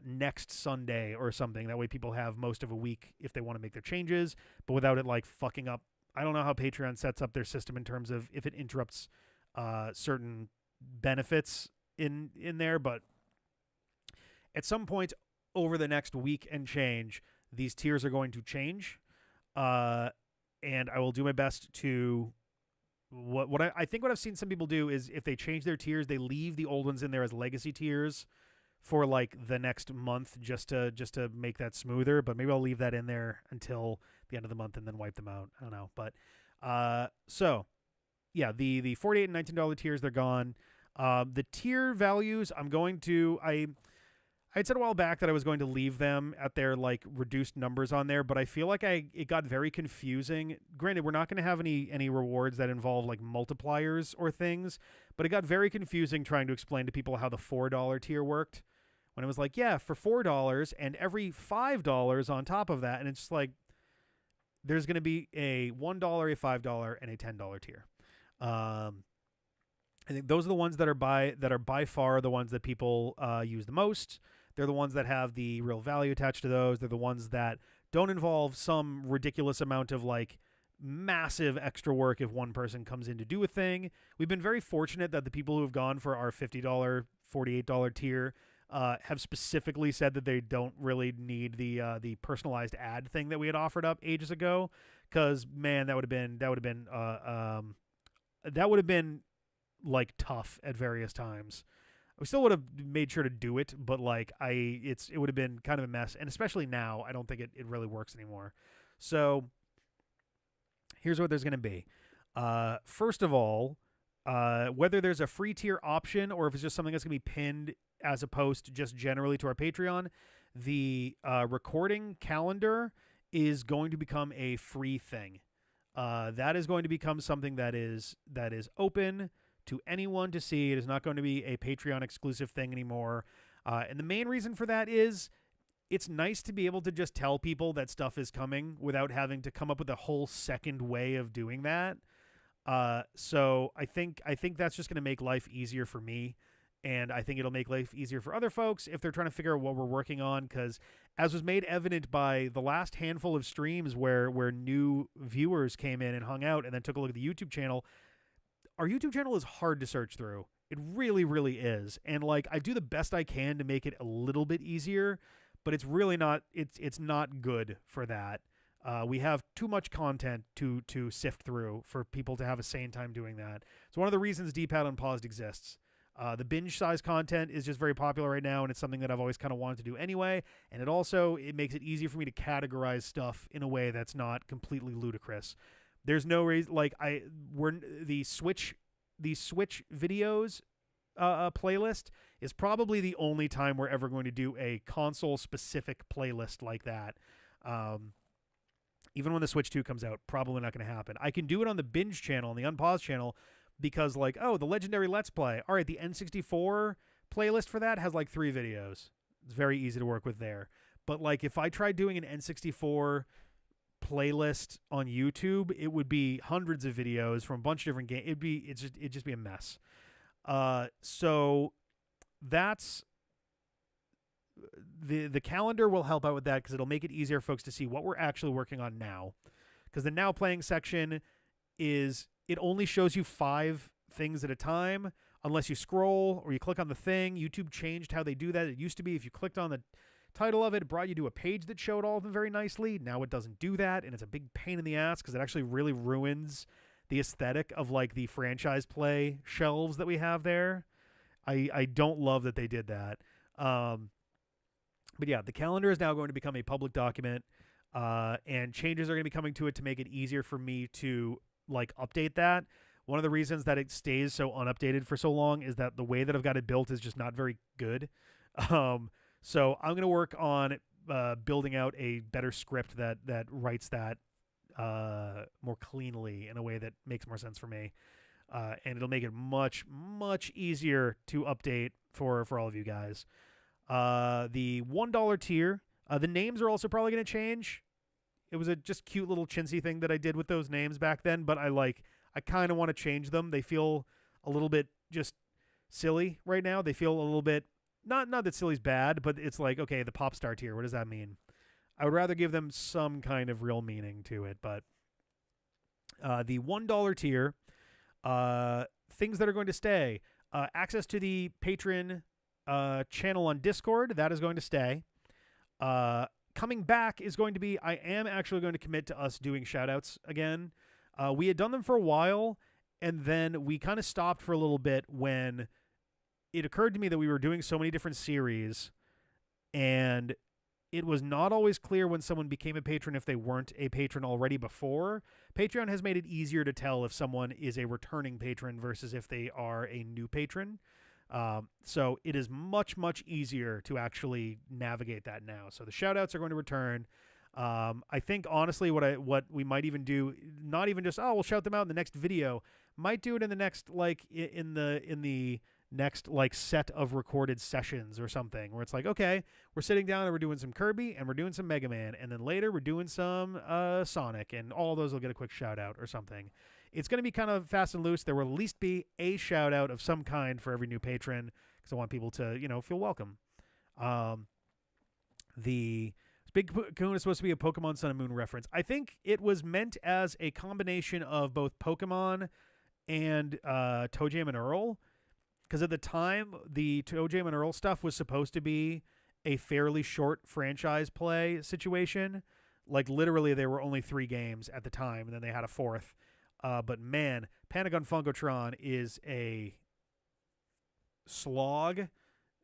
next Sunday or something. That way people have most of a week if they want to make their changes, but without it like fucking up. I don't know how Patreon sets up their system in terms of if it interrupts certain benefits in there, but at some point over the next week and change, these tiers are going to change, and I will do my best to what I think what I've seen some people do is if they change their tiers, they leave the old ones in there as legacy tiers for like the next month just to make that smoother. But maybe I'll leave that in there until the end of the month and then wipe them out. I don't know, but so yeah, the $48 and $19 tiers, they're gone. The tier values, I had said a while back that I was going to leave them at their like reduced numbers on there, but I feel like it got very confusing. Granted, we're not going to have any rewards that involve like multipliers or things, but it got very confusing trying to explain to people how the $4 tier worked. When it was like, yeah, for $4 and every $5 on top of that, and it's just like there's going to be a $1, a $5, and a $10 tier. I think those are the ones that are by far the ones that people use the most. They're the ones that have the real value attached to those. They're the ones that don't involve some ridiculous amount of like massive extra work if one person comes in to do a thing. We've been very fortunate that the people who have gone for our $50, $48 tier have specifically said that they don't really need the personalized ad thing that we had offered up ages ago. Because man, that would have been like tough at various times. We still would have made sure to do it, but like it would have been kind of a mess, and especially now, I don't think it really works anymore. So here's what there's going to be. First of all, whether there's a free tier option or if it's just something that's going to be pinned as opposed to just generally to our Patreon, the recording calendar is going to become a free thing. That is going to become something that is open to anyone to see. It is not going to be a Patreon exclusive thing anymore. And the main reason for that is it's nice to be able to just tell people that stuff is coming without having to come up with a whole second way of doing that. So I think that's just going to make life easier for me. And I think it'll make life easier for other folks if they're trying to figure out what we're working on. Because as was made evident by the last handful of streams where new viewers came in and hung out and then took a look at the YouTube channel, our YouTube channel is hard to search through. It really, really is. And like I do the best I can to make it a little bit easier, but it's really not. It's not good for that. We have too much content to sift through for people to have a sane time doing that. It's one of the reasons D-Pad Unpaused exists. The binge size content is just very popular right now, and it's something that I've always kind of wanted to do anyway. And it makes it easier for me to categorize stuff in a way that's not completely ludicrous. There's no reason the Switch videos playlist is probably the only time we're ever going to do a console specific playlist like that. Even when the Switch 2 comes out, probably not going to happen. I can do it on the binge channel and the unpause channel because, like, oh, the legendary Let's Play. All right, the N64 playlist for that has like 3 videos. It's very easy to work with there. But like, if I tried doing an N64 playlist on YouTube, it would be hundreds of videos from a bunch of different games. It'd just be a mess. So that's the calendar will help out with that because it'll make it easier for folks to see what we're actually working on now. Because the now playing section it only shows you 5 things at a time unless you scroll or you click on the thing. YouTube changed how they do that. It used to be if you clicked on the title of it, it brought you to a page that showed all of them very nicely. Now it doesn't do that, and it's a big pain in the ass because it actually really ruins the aesthetic of like the franchise play shelves that we have there. I don't love that they did that. But yeah, the calendar is now going to become a public document, and changes are going to be coming to it to make it easier for me to like update that. One of the reasons that it stays so unupdated for so long is that the way that I've got it built is just not very good. So I'm going to work on building out a better script that writes that more cleanly in a way that makes more sense for me. And it'll make it much, much easier to update for all of you guys. The $1 tier, the names are also probably going to change. It was a just cute little chintzy thing that I did with those names back then, but I kind of want to change them. They feel a little bit just silly right now. They feel a little bit, not that silly's bad, but it's like, okay, the pop star tier, what does that mean? I would rather give them some kind of real meaning to it, but the $1 tier, things that are going to stay, access to the patron channel on Discord, that is going to stay. Coming back is going to be, I am actually going to commit to us doing shoutouts again. We had done them for a while, and then we kind of stopped for a little bit when it occurred to me that we were doing so many different series, and it was not always clear when someone became a patron if they weren't a patron already before. Patreon has made it easier to tell if someone is a returning patron versus if they are a new patron. So it is much, much easier to actually navigate that now. So the shoutouts are going to return. I think honestly, what we might even do, not even just, we'll shout them out in the next video, might do it in the next, like in the next like set of recorded sessions or something where it's like, okay, we're sitting down and we're doing some Kirby and we're doing some Mega Man. And then later we're doing some, Sonic, and all those will get a quick shout out or something. It's going to be kind of fast and loose. There will at least be a shout out of some kind for every new patron because I want people to, feel welcome. The Big Coon is supposed to be a Pokemon Sun and Moon reference. I think it was meant as a combination of both Pokemon and Toe Jam and Earl, because at the time, the Toe Jam and Earl stuff was supposed to be a fairly short franchise play situation. Like, literally, there were only 3 games at the time, and then they had a 4th. But man, Panagon Funkotron is a slog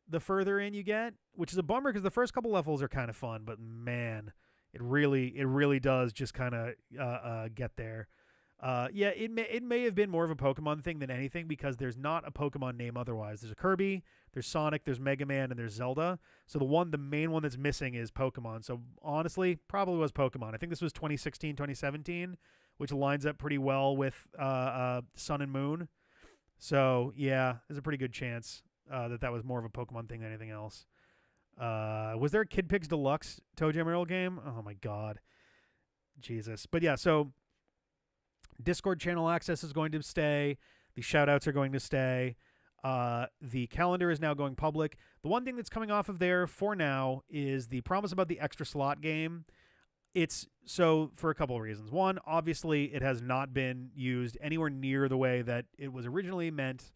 the further in you get, which is a bummer because the first couple levels are kind of fun, but man, it really does just kind of get there. Yeah, it may have been more of a Pokemon thing than anything because there's not a Pokemon name otherwise. There's a Kirby, there's Sonic, there's Mega Man, and there's Zelda. So the main one that's missing is Pokemon. So honestly, probably was Pokemon. I think this was 2016, 2017, which lines up pretty well with Sun and Moon. So yeah, there's a pretty good chance that was more of a Pokemon thing than anything else. Was there a Kid Pigs Deluxe Toe Jam Earl game? Oh my god. Jesus. But yeah, so Discord channel access is going to stay. The shoutouts are going to stay. The calendar is now going public. The one thing that's coming off of there for now is the promise about the extra slot game. It's so for a couple of reasons. One, obviously, it has not been used anywhere near the way that it was originally meant,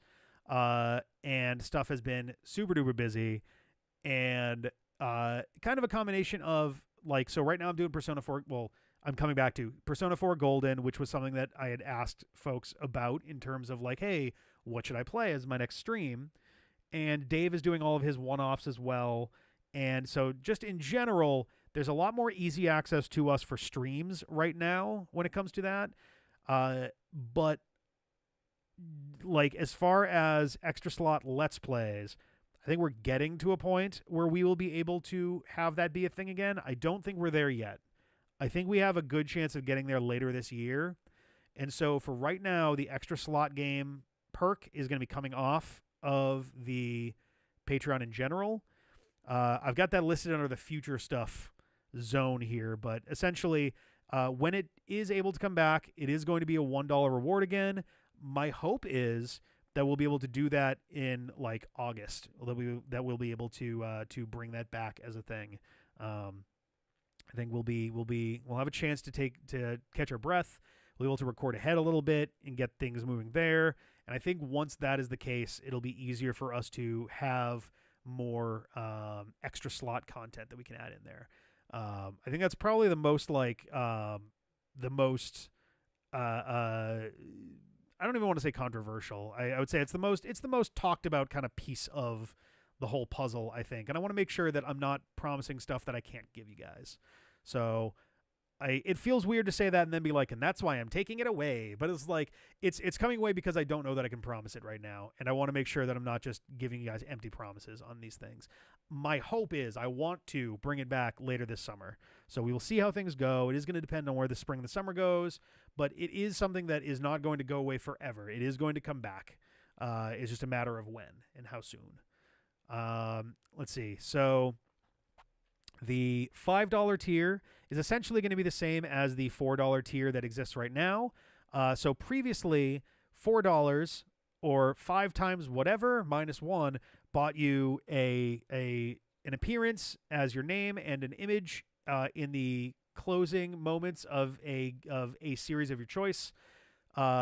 and stuff has been super duper busy, and kind of a combination of like, so right now I'm doing Persona 4. Well, I'm coming back to Persona 4 Golden, which was something that I had asked folks about in terms of like, hey, what should I play as my next stream? And Dave is doing all of his one-offs as well. And so just in general, there's a lot more easy access to us for streams right now when it comes to that. But like as far as extra slot Let's Plays, I think we're getting to a point where we will be able to have that be a thing again. I don't think we're there yet. I think we have a good chance of getting there later this year. And so for right now, the extra slot game perk is going to be coming off of the Patreon in general. I've got that listed under the future stuff zone here, but essentially, when it is able to come back, it is going to be a $1 reward again. My hope is that we'll be able to do that in like August. That we'll be able to bring that back as a thing. I think we'll have a chance to catch our breath. We'll be able to record ahead a little bit and get things moving there. And I think once that is the case, it'll be easier for us to have more extra slot content that we can add in there. I think that's probably the most I don't even want to say controversial. I would say it's the most talked about kind of piece of the whole puzzle, I think. And I want to make sure that I'm not promising stuff that I can't give you guys. So it feels weird to say that and then be like, and that's why I'm taking it away. But it's like, it's coming away because I don't know that I can promise it right now. And I want to make sure that I'm not just giving you guys empty promises on these things. My hope is I want to bring it back later this summer. So we will see how things go. It is going to depend on where the spring and the summer goes, but it is something that is not going to go away forever. It is going to come back. It's just a matter of when and how soon. Let's see. So the $5 tier is essentially going to be the same as the $4 tier that exists right now. So previously, $4 or 5 times whatever minus 1 bought you an appearance as your name and an image in the closing moments of a series of your choice.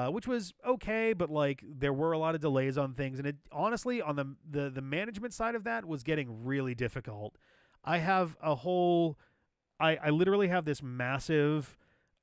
Which was okay, but like there were a lot of delays on things, and it honestly on the management side of that was getting really difficult. I have I literally have this massive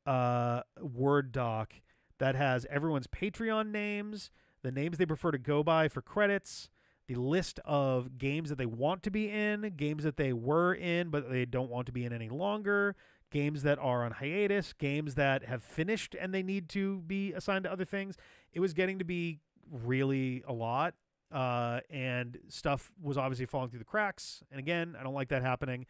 Word doc that has everyone's Patreon names, the names they prefer to go by for credits, the list of games that they want to be in, games that they were in but they don't want to be in any longer, games that are on hiatus, games that have finished and they need to be assigned to other things. It was getting to be really a lot, and stuff was obviously falling through the cracks. And again, I don't like that happening.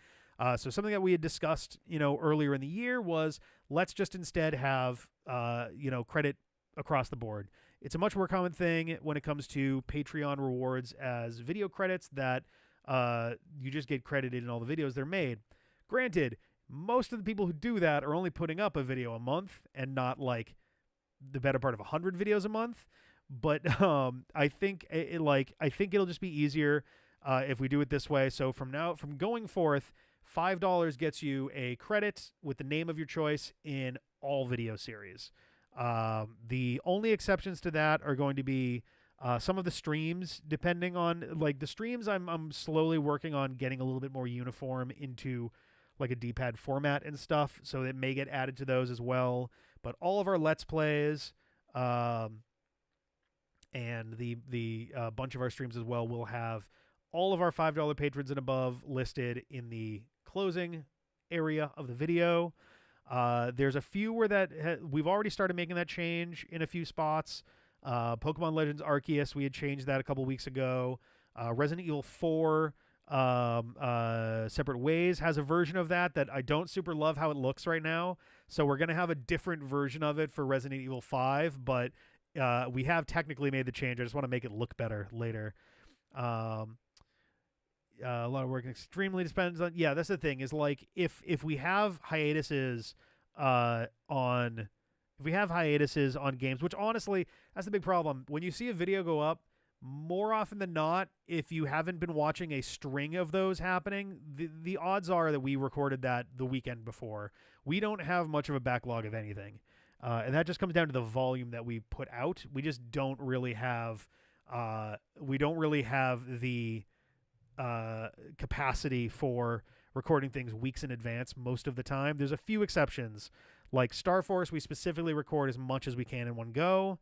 So something that we had discussed, earlier in the year was let's just instead have, credit across the board. It's a much more common thing when it comes to Patreon rewards as video credits that you just get credited in all the videos they're made. Granted, most of the people who do that are only putting up a video a month and not like the better part of 100 videos a month. But I think it'll just be easier if we do it this way. So from going forth, $5 gets you a credit with the name of your choice in all video series. The only exceptions to that are going to be some of the streams, depending on like the streams. I'm slowly working on getting a little bit more uniform into like a D-pad format and stuff, so it may get added to those as well. But all of our Let's Plays and the bunch of our streams as well will have all of our $5 patrons and above listed in the closing area of the video. There's a few where we've already started making that change in a few spots. Pokemon Legends Arceus, we had changed that a couple weeks ago. Resident Evil 4 Separate Ways has a version of that I don't super love how it looks right now. So we're going to have a different version of it for Resident Evil 5, but we have technically made the change. I just want to make it look better later. A lot of work extremely depends on. Yeah, that's the thing is like if we have hiatuses on games, which honestly that's the big problem. When you see a video go up, more often than not, if you haven't been watching a string of those happening, the odds are that we recorded that the weekend before. We don't have much of a backlog of anything, and that just comes down to the volume that we put out. We just don't really have the capacity for recording things weeks in advance most of the time. There's a few exceptions, like Star Force. We specifically record as much as we can in one go.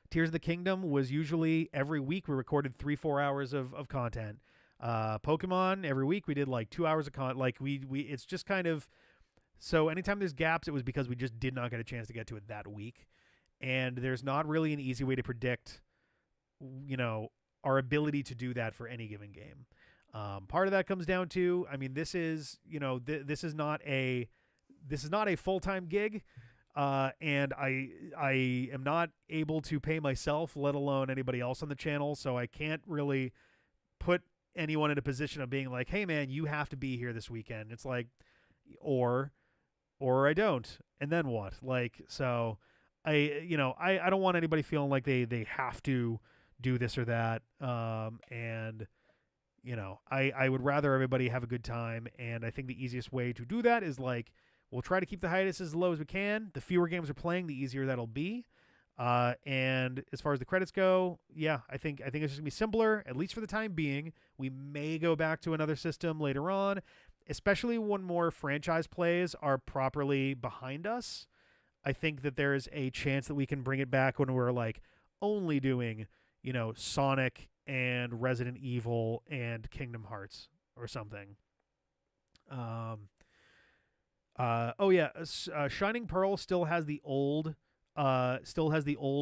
Tears of the Kingdom was usually every week we recorded 3-4 hours of content. Pokemon, every week we did like 2 hours of content. Like we it's just kind of, so anytime there's gaps, it was because we just did not get a chance to get to it that week. And there's not really an easy way to predict, our ability to do that for any given game. Part of that comes down to, I mean, this is, this is not a full-time gig, and I am not able to pay myself, let alone anybody else on the channel, so I can't really put anyone in a position of being like, hey man, you have to be here this weekend. It's like, or I don't, and then what? Like, so I don't want anybody feeling like they have to do this or that, and I would rather everybody have a good time, and I think the easiest way to do that is like, we'll try to keep the hiatus as low as we can. The fewer games we're playing, the easier that'll be. And as far as the credits go, yeah, I think it's just gonna be simpler, at least for the time being. We may go back to another system later on, especially when more franchise plays are properly behind us. I think that there's a chance that we can bring it back when we're like only doing, Sonic and Resident Evil and Kingdom Hearts or something. Shining Pearl still has the old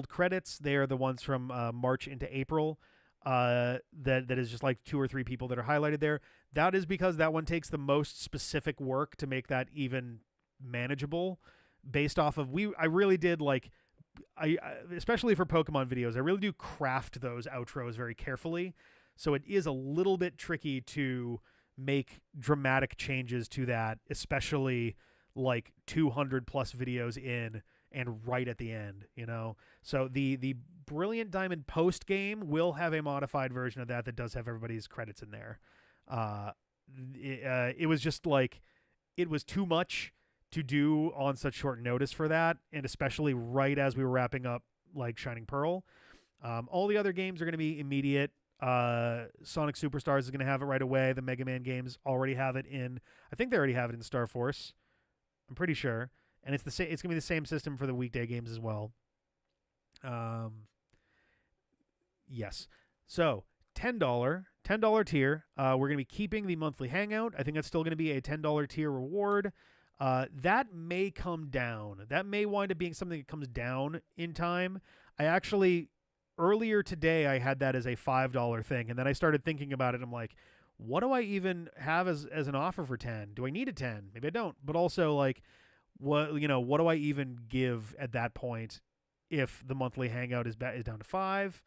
credits. They are the ones from March into April. That is just like 2 or 3 people that are highlighted there. That is because that one takes the most specific work to make that even manageable. Based off of I really did like. I especially for Pokemon videos, I really do craft those outros very carefully. So it is a little bit tricky to make dramatic changes to that, especially like 200 plus videos in and right at the end, So the Brilliant Diamond post game will have a modified version of that does have everybody's credits in there. It was just like, it was too much to do on such short notice for that, and especially right as we were wrapping up like Shining Pearl. All the other games are going to be immediate. Sonic Superstars is going to have it right away. The Mega Man games already have it in. I think they already have it in Star Force. I'm pretty sure, and it's the same. It's going to be the same system for the weekday games as well. Yes. So $10 tier. We're going to be keeping the monthly Hangout. I think that's still going to be a $10 tier reward. That may come down. That may wind up being something that comes down in time. I actually, earlier today, I had that as a $5 thing, and then I started thinking about it. I'm like, what do I even have as an offer for 10? Do I need a 10? Maybe I don't. But also, like, what do I even give at that point if the monthly Hangout is down to 5?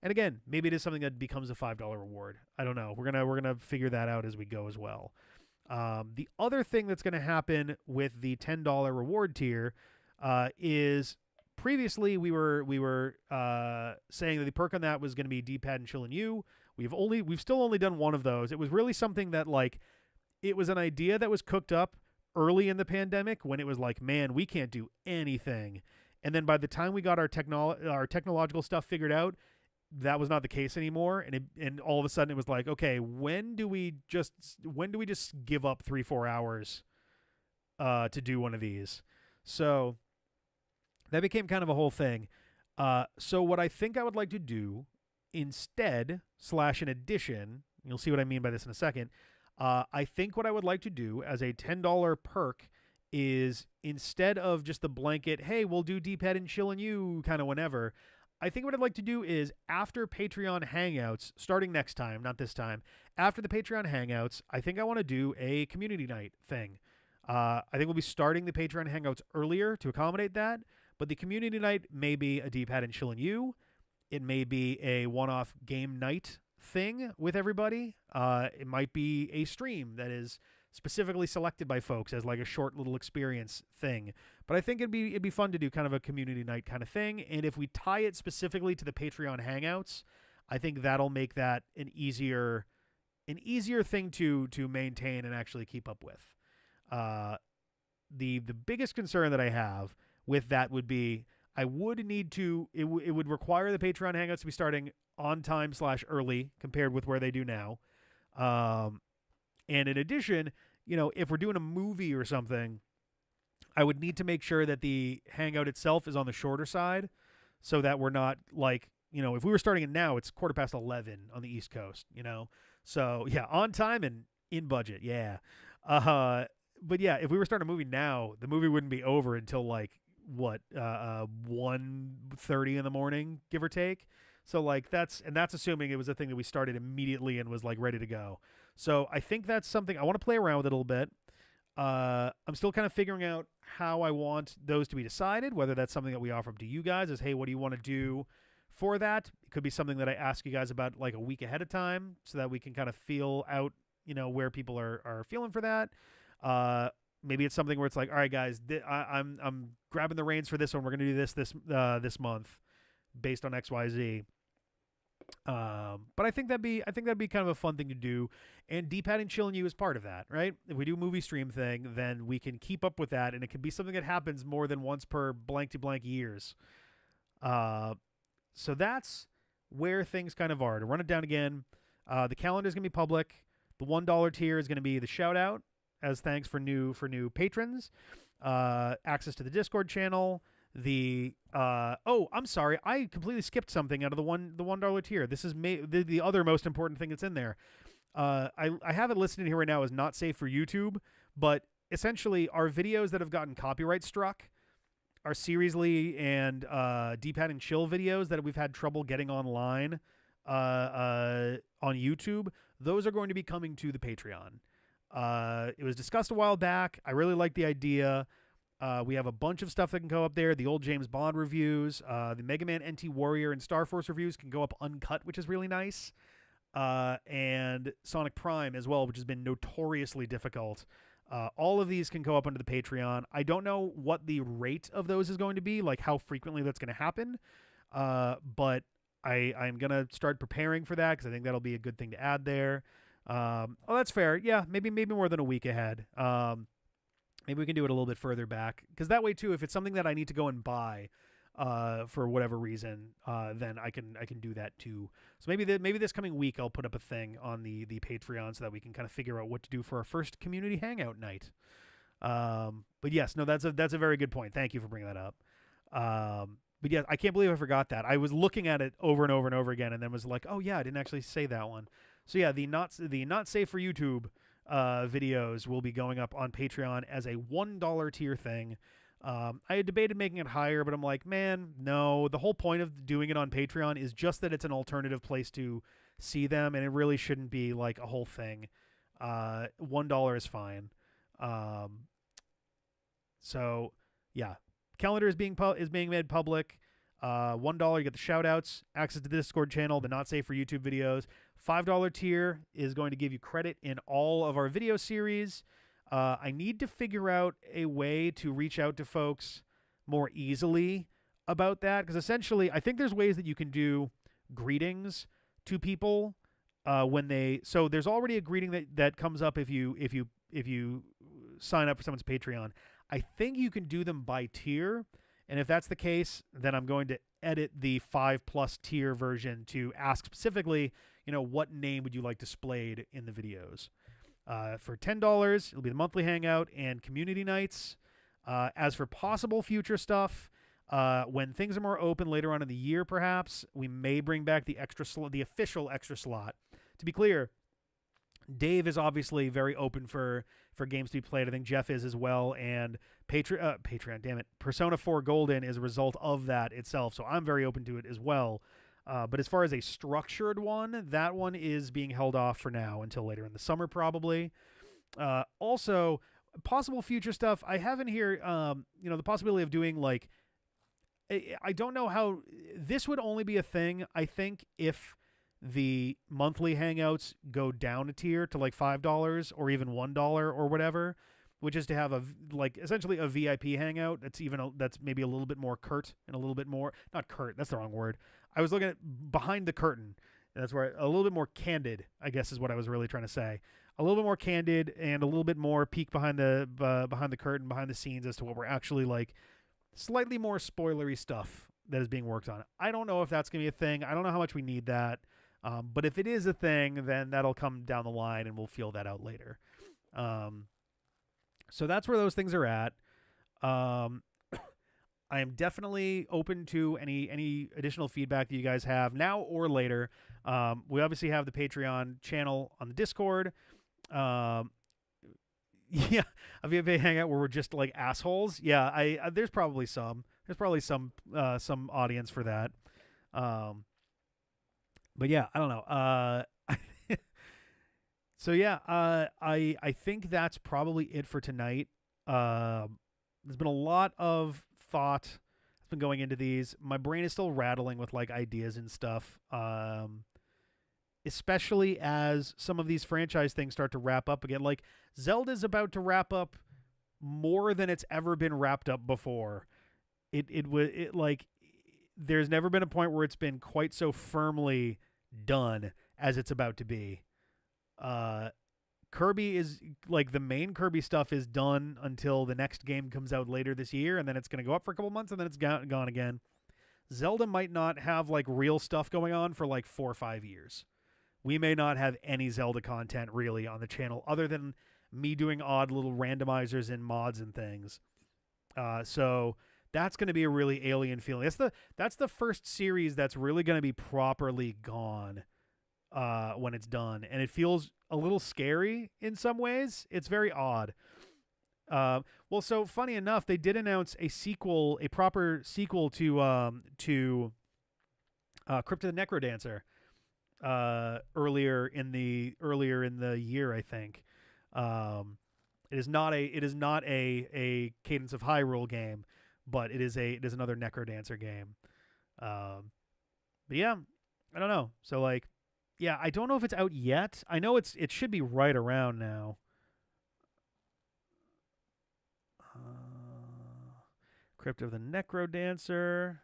And again, maybe it is something that becomes a $5 reward. I don't know. We're gonna figure that out as we go as well. The other thing that's going to happen with the $10 reward tier is previously we were saying that the perk on that was going to be D-pad and Chillin' You. We've still only done one of those. It was really something that, like, it was an idea that was cooked up early in the pandemic when it was like, man, we can't do anything. And then by the time we got our technological stuff figured out, that was not the case anymore, and all of a sudden it was like, okay, when do we just give up 3-4 hours to do one of these? So that became kind of a whole thing. So what I think I would like to do instead / in addition, you'll see what I mean by this in a second. I think what I would like to do as a $10 perk is, instead of just the blanket, hey, we'll do D-pad and Chillin' You kind of whenever, I think what I'd like to do is, after Patreon Hangouts, starting next time, not this time, after the Patreon Hangouts, I think I want to do a community night thing. I think we'll be starting the Patreon Hangouts earlier to accommodate that, but the community night may be a D-pad and Chillin' You. It may be a one-off game night thing with everybody. It might be a stream that is specifically selected by folks as like a short little experience thing. But I think it'd be fun to do kind of a community night kind of thing. And if we tie it specifically to the Patreon Hangouts, I think that'll make that an easier thing to maintain and actually keep up with. The biggest concern that I have with that would be, I would need to, it would require the Patreon Hangouts to be starting on time / early compared with where they do now. And in addition, if we're doing a movie or something, I would need to make sure that the Hangout itself is on the shorter side, so that we're not like, if we were starting it now, it's 11:15 on the East Coast, So yeah, on time and in budget. Yeah. But yeah, if we were starting a movie now, the movie wouldn't be over until like 1:30 in the morning, give or take. So like that's assuming it was a thing that we started immediately and was like ready to go. So I think that's something I want to play around with it a little bit. I'm still kind of figuring out how I want those to be decided, whether that's something that we offer up to you guys as, hey, what do you want to do for that? It could be something that I ask you guys about like a week ahead of time so that we can kind of feel out, where people are feeling for that. Maybe it's something where it's like, all right, guys, I'm grabbing the reins for this one. We're going to do this month based on XYZ. But I think that'd be kind of a fun thing to do, and D-Pad and Chillin' You is part of that, right? If we do a movie stream thing, then we can keep up with that, and it can be something that happens more than once per blank to blank years. So that's where things kind of are. To run it down again, the calendar is going to be public. The $1 tier is going to be the shout out as thanks for new patrons. Access to the Discord channel. I'm sorry, I completely skipped something out of the $1 tier. This is the other most important thing that's in there. I have it listed here right now as not safe for YouTube, but essentially our videos that have gotten copyright struck, our Seriously and D-Pad and Chill videos that we've had trouble getting online on YouTube, those are going to be coming to the Patreon. It was discussed a while back. I really like the idea. We have a bunch of stuff that can go up there. The old James Bond reviews, the Mega Man NT Warrior and Star Force reviews can go up uncut, which is really nice. And Sonic Prime as well, which has been notoriously difficult. All of these can go up under the Patreon. I don't know what the rate of those is going to be, like how frequently that's going to happen. But I'm going to start preparing for that because I think that'll be a good thing to add there. That's fair. Yeah, maybe more than a week ahead. Maybe we can do it a little bit further back, because that way too, if it's something that I need to go and buy for whatever reason, then I can do that too. So maybe this coming week I'll put up a thing on the Patreon so that we can kind of figure out what to do for our first community hangout night. But yes, no, that's a very good point. Thank you for bringing that up. But yeah, I can't believe I forgot that. I was looking at it over and over and over again, and then was like, oh yeah, I didn't actually say that one. So yeah, the not safe for YouTube videos will be going up on Patreon as a $1 tier thing. I had debated making it higher, but I'm like, man, no. The whole point of doing it on Patreon is just that it's an alternative place to see them, and it really shouldn't be like a whole thing. $1 is fine. So yeah, calendar is being made public. $1 you get the shout outs, access to the Discord channel, the not safe for YouTube videos. $5 tier is going to give you credit in all of our video series. I need to figure out a way to reach out to folks more easily about that, because essentially I think there's ways that you can do greetings to people so there's already a greeting that comes up if you sign up for someone's Patreon. I think you can do them by tier. And if that's the case, then I'm going to edit the 5+ tier version to ask specifically, what name would you like displayed in the videos? For $10, it'll be the monthly hangout and community nights. As for possible future stuff, when things are more open later on in the year, perhaps we may bring back the official extra slot. To be clear, Dave is obviously very open for games to be played. I think Jeff is as well, and Patreon, damn it, Persona 4 Golden is a result of that itself, so I'm very open to it as well. But as far as a structured one, that one is being held off for now until later in the summer, probably. Also, possible future stuff, I have in here, the possibility of doing, like, I don't know how, this would only be a thing, I think, if the monthly hangouts go down a tier to like $5 or even $1 or whatever, which is to have essentially a VIP hangout that's maybe a little bit more curt and a little bit more, not curt, that's the wrong word. I was looking at behind the curtain. That's where a little bit more candid, I guess, is what I was really trying to say. A little bit more candid and a little bit more peek behind the curtain, behind the scenes as to what we're actually like, slightly more spoilery stuff that is being worked on. I don't know if that's going to be a thing. I don't know how much we need that. But if it is a thing, then that'll come down the line and we'll feel that out later. So that's where those things are at. I am definitely open to any additional feedback that you guys have now or later. We obviously have the Patreon channel on the Discord. Yeah, a VFA hangout where we're just like assholes. Yeah, there's probably some audience for that. But yeah, I don't know. So yeah, I think that's probably it for tonight. There's been a lot of thought that's been going into these. My brain is still rattling with like ideas and stuff. Especially as some of these franchise things start to wrap up again. Like Zelda's about to wrap up more than it's ever been wrapped up before. It was it like there's never been a point where it's been quite so firmly done as it's about to be. Uh, Kirby is like the main Kirby stuff is done until the next game comes out later this year, and then it's going to go up for a couple months, and then it's gone again. Zelda might not have like real stuff going on for like 4 or 5 years. We may not have any Zelda content really on the channel other than me doing odd little randomizers and mods and things. So that's going to be a really alien feeling. That's the first series that's really going to be properly gone when it's done, and it feels a little scary in some ways. It's very odd. Well, so funny enough, they did announce a sequel, a proper sequel to Crypt of the Necrodancer earlier in the year, I think. It is not a Cadence of Hyrule game, but it is another Necrodancer game. But yeah, I don't know. So like, yeah, I don't know if it's out yet. I know it should be right around now. Crypt of the Necrodancer.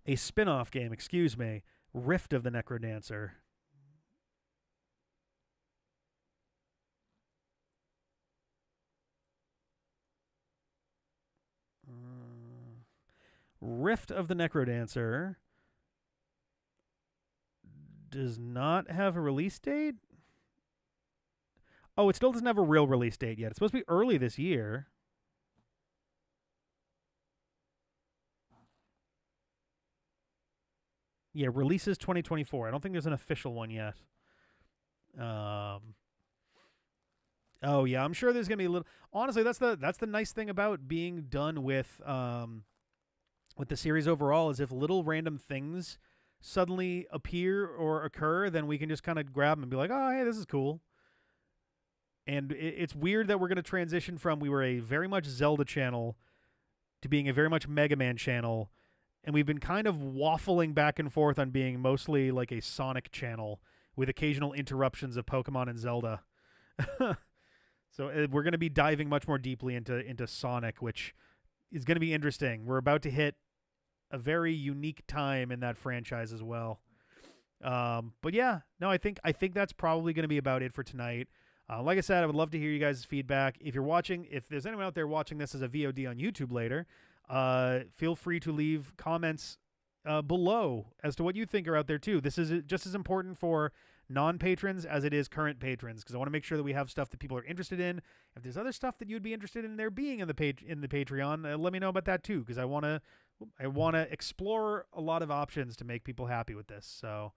A spin-off game, excuse me. Rift of the Necrodancer. Rift of the Necrodancer does not have a release date? Oh, it still doesn't have a real release date yet. It's supposed to be early this year. Yeah, releases 2024. I don't think there's an official one yet. Oh yeah, I'm sure there's gonna be a little. Honestly, that's the nice thing about being done with the series overall is if little random things suddenly appear or occur, then we can just kind of grab them and be like, oh hey, this is cool. And it's weird that we're going to transition from we were a very much Zelda channel to being a very much Mega Man channel, and we've been kind of waffling back and forth on being mostly like a Sonic channel with occasional interruptions of Pokemon and Zelda. So we're going to be diving much more deeply into Sonic, which is going to be interesting. We're about to hit a very unique time in that franchise as well. But yeah, no, I think that's probably going to be about it for tonight. Like I said, I would love to hear you guys' feedback. If you're watching, if there's anyone out there watching this as a VOD on YouTube later, feel free to leave comments below as to what you think are out there too. This is just as important for non-patrons as it is current patrons, because I want to make sure that we have stuff that people are interested in. If there's other stuff that you'd be interested in there being in the Patreon, let me know about that too, because I want to explore a lot of options to make people happy with this. So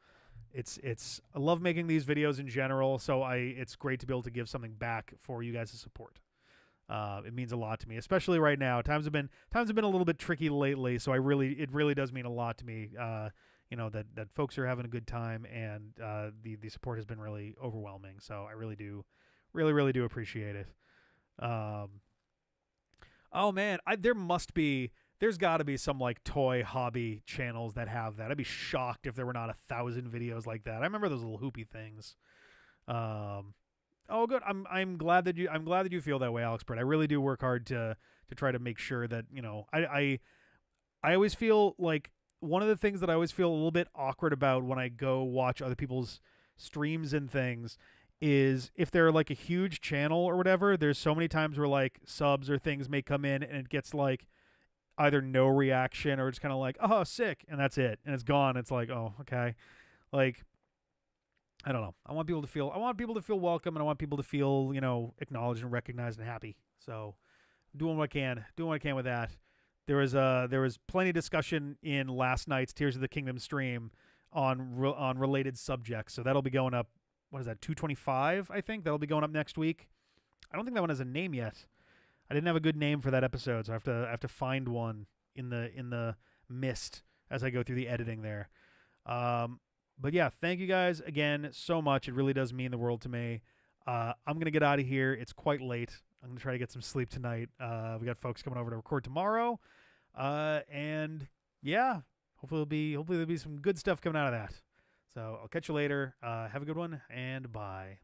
I love making these videos in general, so it's great to be able to give something back for you guys' support. It means a lot to me, especially right now. Times have been a little bit tricky lately, so it really does mean a lot to me. That folks are having a good time, and the support has been really overwhelming. So I really do appreciate it. Oh man, there's got to be some like toy hobby channels that have that. I'd be shocked if there were not 1,000 videos like that. I remember those little hoopy things. Oh, good. I'm glad that you feel that way, Alexpert. I really do work hard to try to make sure that I always feel like one of the things that I always feel a little bit awkward about when I go watch other people's streams and things is if they're like a huge channel or whatever. There's so many times where like subs or things may come in and it gets like either no reaction or it's kind of like, oh, sick, and that's it, and it's gone. It's like, oh, okay. Like, I don't know. I want people to feel welcome, and I want people to feel, acknowledged and recognized and happy. So doing what I can with that. There was plenty of discussion in last night's Tears of the Kingdom stream on related subjects. So that'll be going up, what is that, 225, I think? That'll be going up next week. I don't think that one has a name yet. I didn't have a good name for that episode, so I have to find one. in the mist as I go through the editing there. But yeah, thank you guys again so much. It really does mean the world to me. I'm gonna get out of here. It's quite late. I'm gonna try to get some sleep tonight. We got folks coming over to record tomorrow, and yeah, hopefully there'll be some good stuff coming out of that. So I'll catch you later. Have a good one, and bye.